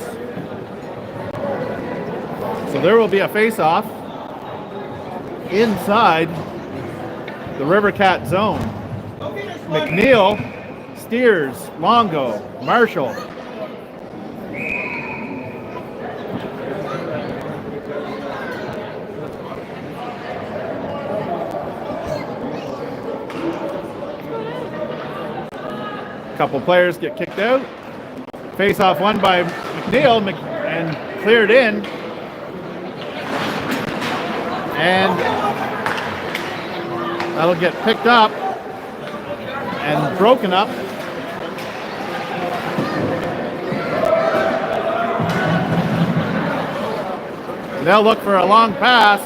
So there will be a face-off inside the Rivercat zone. McNeil, Steers, Longo, Marshall. Couple players get kicked out. Face-off won by McNeil and cleared in. And that'll get picked up and broken up. They'll look for a long pass,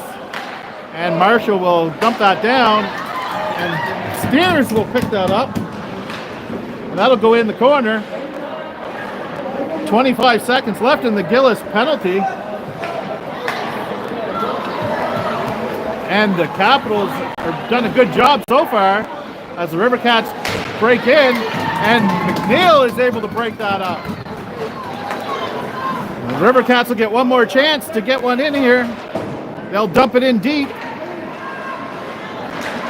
and Marshall will dump that down, and Steers will pick that up. That'll go in the corner. 25 seconds left in the Gillis penalty. And the Capitals have done a good job so far as the Rivercats break in, and McNeil is able to break that up. The Rivercats will get one more chance to get one in here. They'll dump it in deep.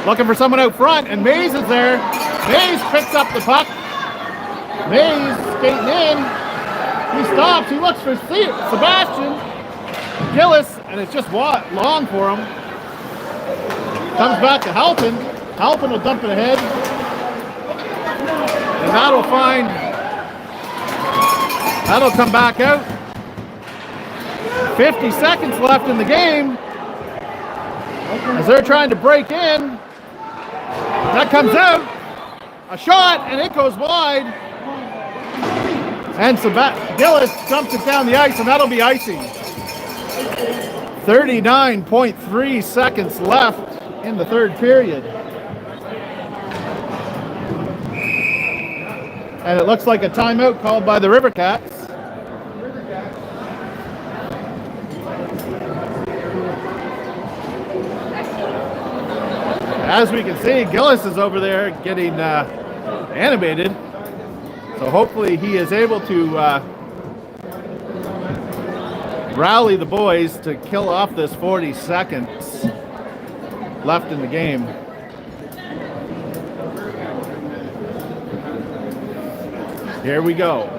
Looking for someone out front, and Mays is there. Mays picks up the puck. Mays skating in. He stops. He looks for Sebastian Gillis, and it's just long for him. Comes back to Halpin. Halpin will dump it ahead. And that'll come back out. 50 seconds left in the game. As they're trying to break in. That comes out. A shot, and it goes wide. And Gillis dumps it down the ice, and that'll be icing. 39.3 seconds left in the third period. And it looks like a timeout called by the Rivercats. As we can see, Gillis is over there getting animated. So hopefully he is able to rally the boys to kill off this 40 seconds left in the game. Here we go.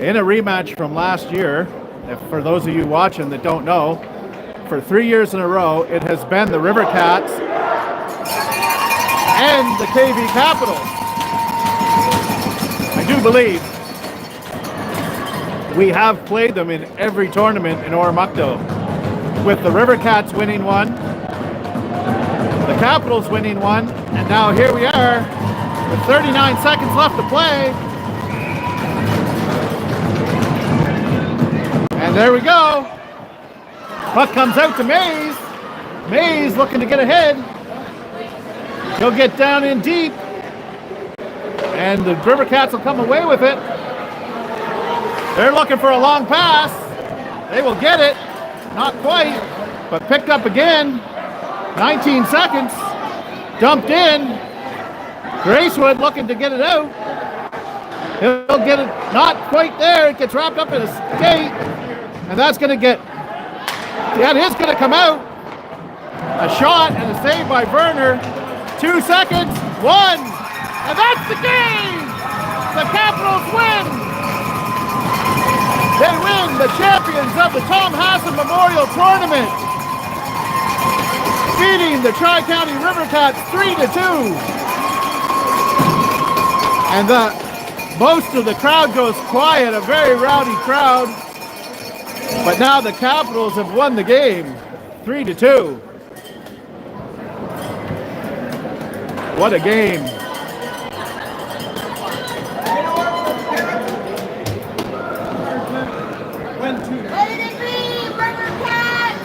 In a rematch from last year, for those of you watching that don't know, for 3 years in a row, it has been the Rivercats and the KV Capitals. I do believe we have played them in every tournament in Oromocto, with the Rivercats winning one, the Capitals winning one, and now here we are with 39 seconds left to play. And there we go. Puck comes out to Mays. Mays looking to get ahead. He'll get down in deep, and the Rivercats will come away with it. They're looking for a long pass. They will get it. Not quite, but picked up again. 19 seconds. Dumped in. Gracewood looking to get it out. He'll get it not quite there. It gets wrapped up in a skate. And that's going to get, that is going to come out. A shot and a save by Werner. 2 seconds. 1. And that's the game. The Capitals win. They win the champions of the Tom Hassan Memorial Tournament, beating the Tri-County Rivercats 3-2. And most of the crowd goes quiet, a very rowdy crowd. But now the Capitals have won the game, 3-2. What a game. Let it be, Rivercats!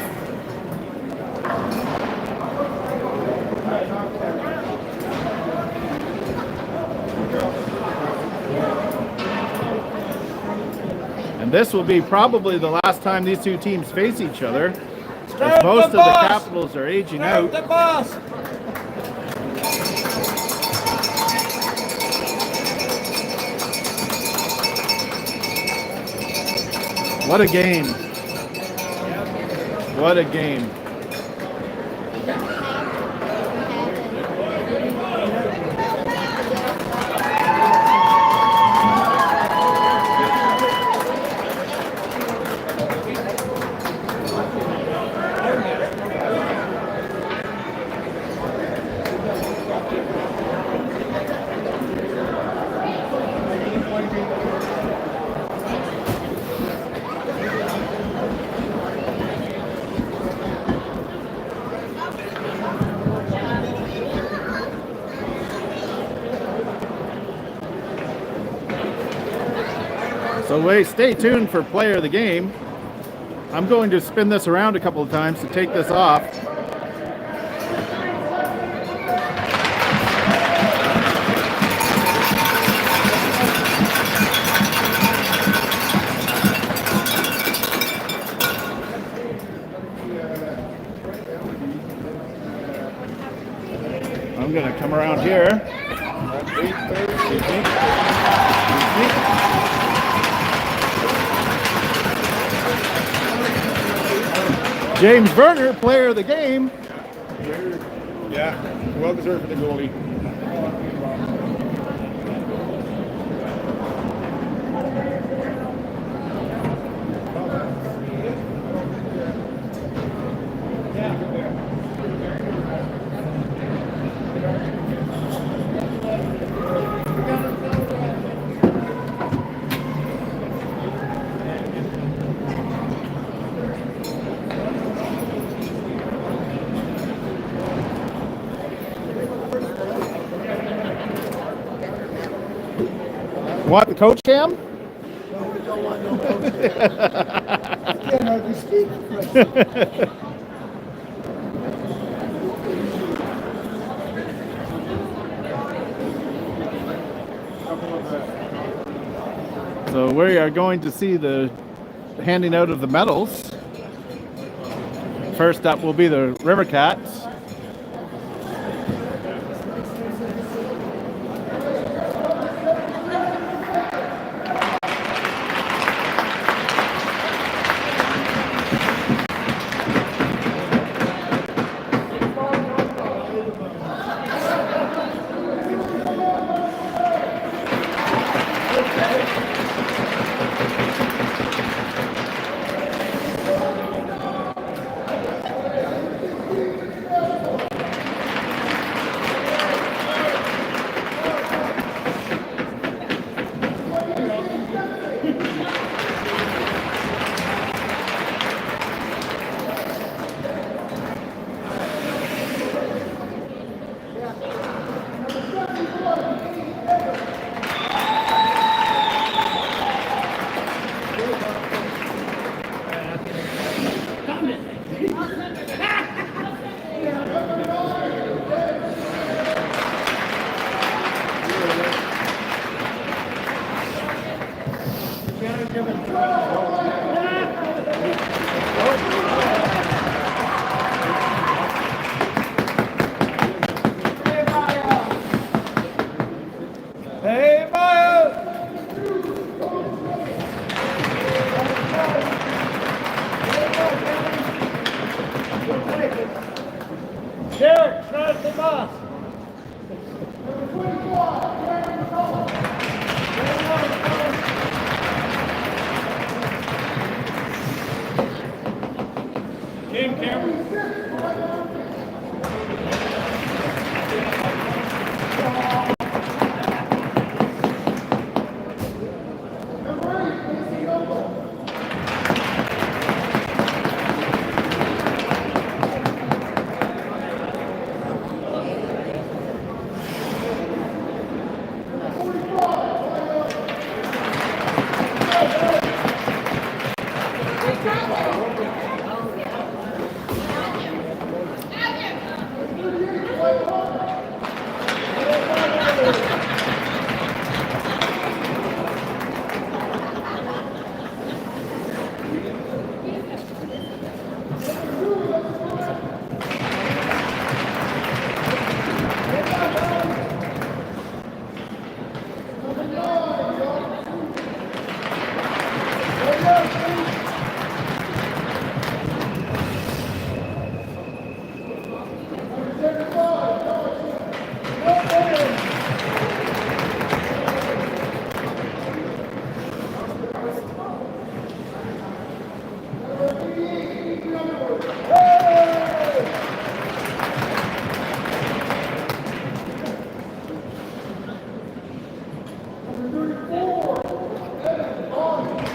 And this will be probably the last time these two teams face each other, as most of the Capitals are aging out. What a game. What a game. So stay tuned for player of the game. I'm going to spin this around a couple of times to take this off. I'm going to come around here. James Werner, player of the game. Yeah, well deserved for the goalie. Want the coach cam? No, we don't want no coach. I can't hardly speak. So we are going to see the handing out of the medals. First up will be the Rivercats.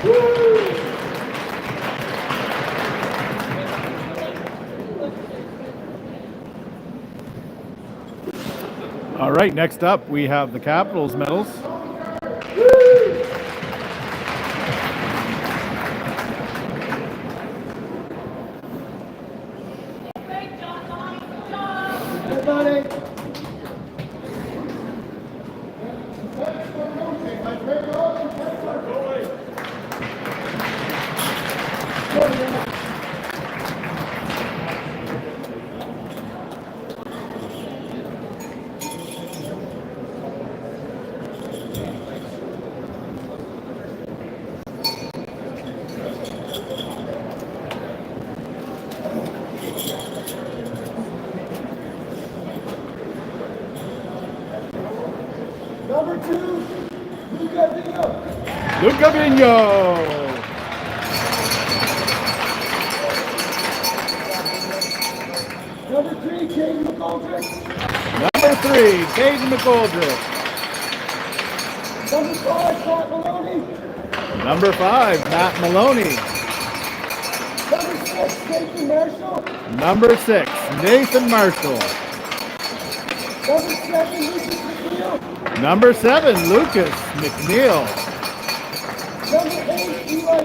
All right, next up we have the Capitals medals. Everybody. Number 2, Luca Vigno. Luca Vigno. Number 3, James McGoldrick. Number 3, Caden McGoldrick. Number 5, Matt Maloney. Number 5, Matt Maloney. Number 6, Nathan Marshall. Number 6, Nathan Marshall. Number 7, Lucas McNeil. Number 7, Lucas McNeil. Number 8, Eli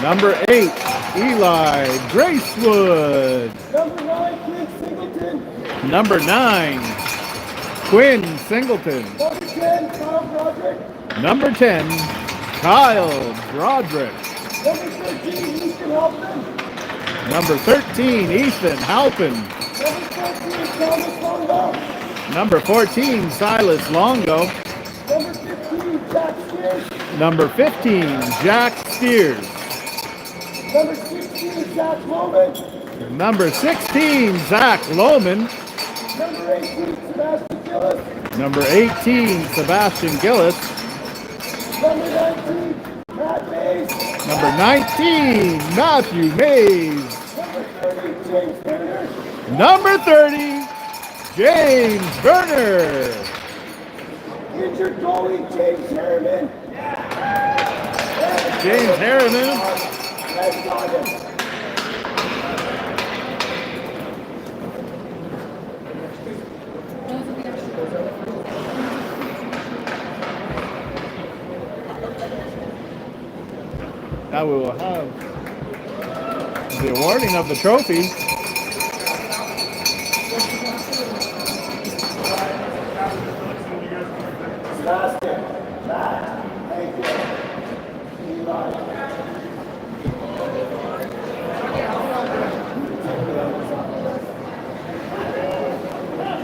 Number 8, Gracewood. Eli Gracewood. Number 9, Quinn Singleton. Number 9, Quinn Singleton. Number 10, Kyle Broderick. Number 10, Kyle Broderick. Number 13, Ethan Halpin. Number 14, Silas Longo. Number 15, Jack Spears. Number 15, Jack Spears. Number 16, Zach Lohman. Number 16, Zach Lohman. Number 18, Sebastian Gillis. Number 18, Sebastian Gillis. Number 19, Matt Mays. Number 19, Matthew Mays. Number 30, James Verner. Number 30, James Verner. Injured goalie, James Harriman. James Harriman. Now we will have the awarding of the trophy.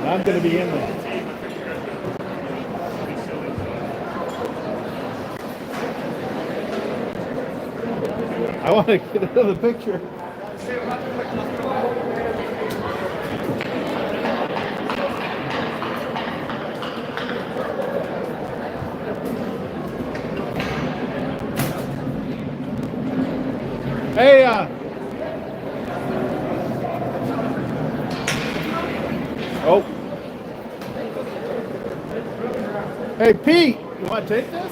I'm going to be in there. I want to get another picture. Hey, oh. Hey, Pete, you want to take this?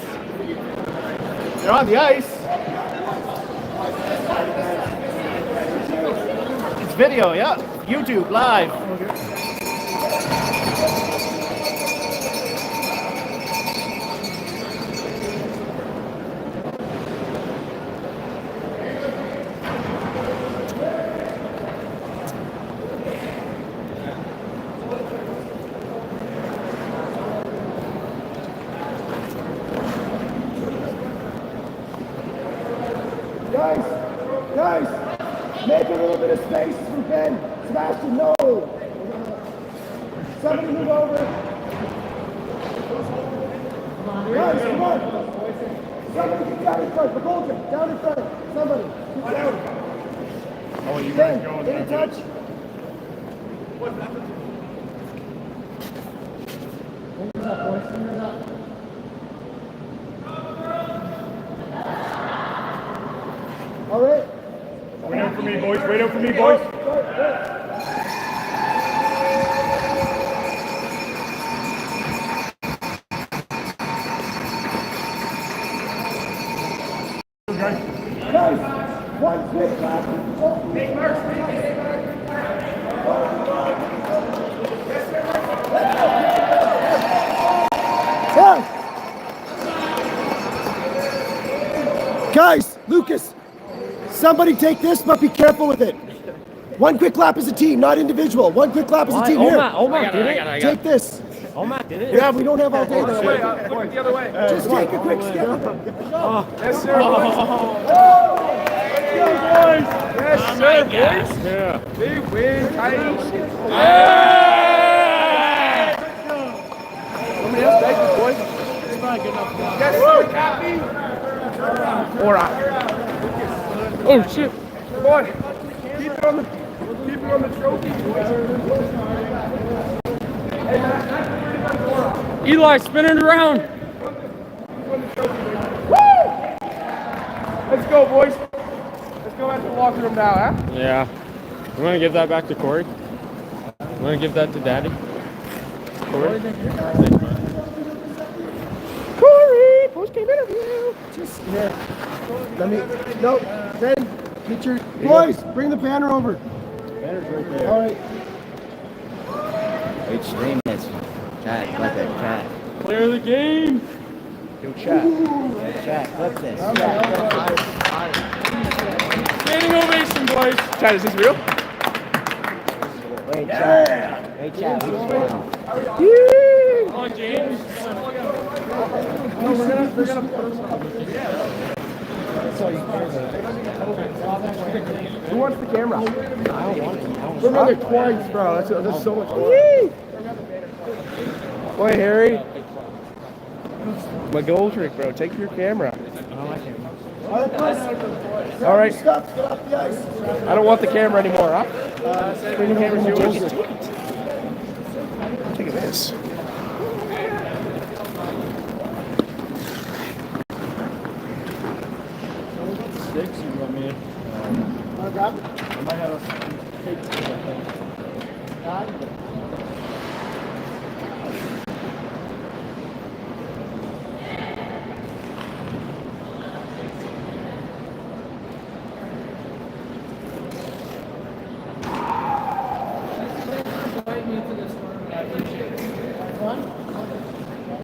You're on the ice. It's video, yeah. YouTube live. Guys, make a little bit of space for Ben. Sebastian, no. Somebody move over. Guys, come on. Somebody get down in front. McGoldrick, down in front. Somebody, get down. Oh, you Ben, guys going get in touch. Fingers up, boys. Fingers up. All right. Wait out for me, boys. Wait out for me, boys. One quick clap. Yeah. Guys, Lucas, somebody take this, but be careful with it. One quick lap as a team, not individual. One quick lap as a team. Here, Omar did it. take this. Omar did it. Yeah, we don't have all day. Look the other way. Just take a quick skip. Yes, sir. Yes, sir, boys. Yeah. Big win, tight. Somebody else take this, boys. It's not good enough. Yes, sir, Cappy. All right. Oh shit. Come on. Keep it on the trophy, boys. Eli, spin it around. Let's go, boys. Let's go out to the locker room now, huh? Yeah. I'm gonna give that back to Corey. I'm gonna give that to Daddy. Corey. Corey, post-game interview. Just here. Let me. No, Ben, get your boys. Bring the banner over. Banner's right there. All right. Wait, stream this. Chat, clip it, chat. Clear the game. Do chat. Chat, clip this. Standing ovation, boys. Chad, is this real? Wait, chat. Wait, chat. We just won. Come on, James. Who wants the camera? I don't want it. We're running twice, bro. That's so much fun. Boy, Harry. My goal trick, bro. Take your camera. All right, boys. All right. Stop. Get off the ice. I don't want the camera anymore, huh? Bring the camera to us. Look at this. Sticks, you want me? Grab it. I might have a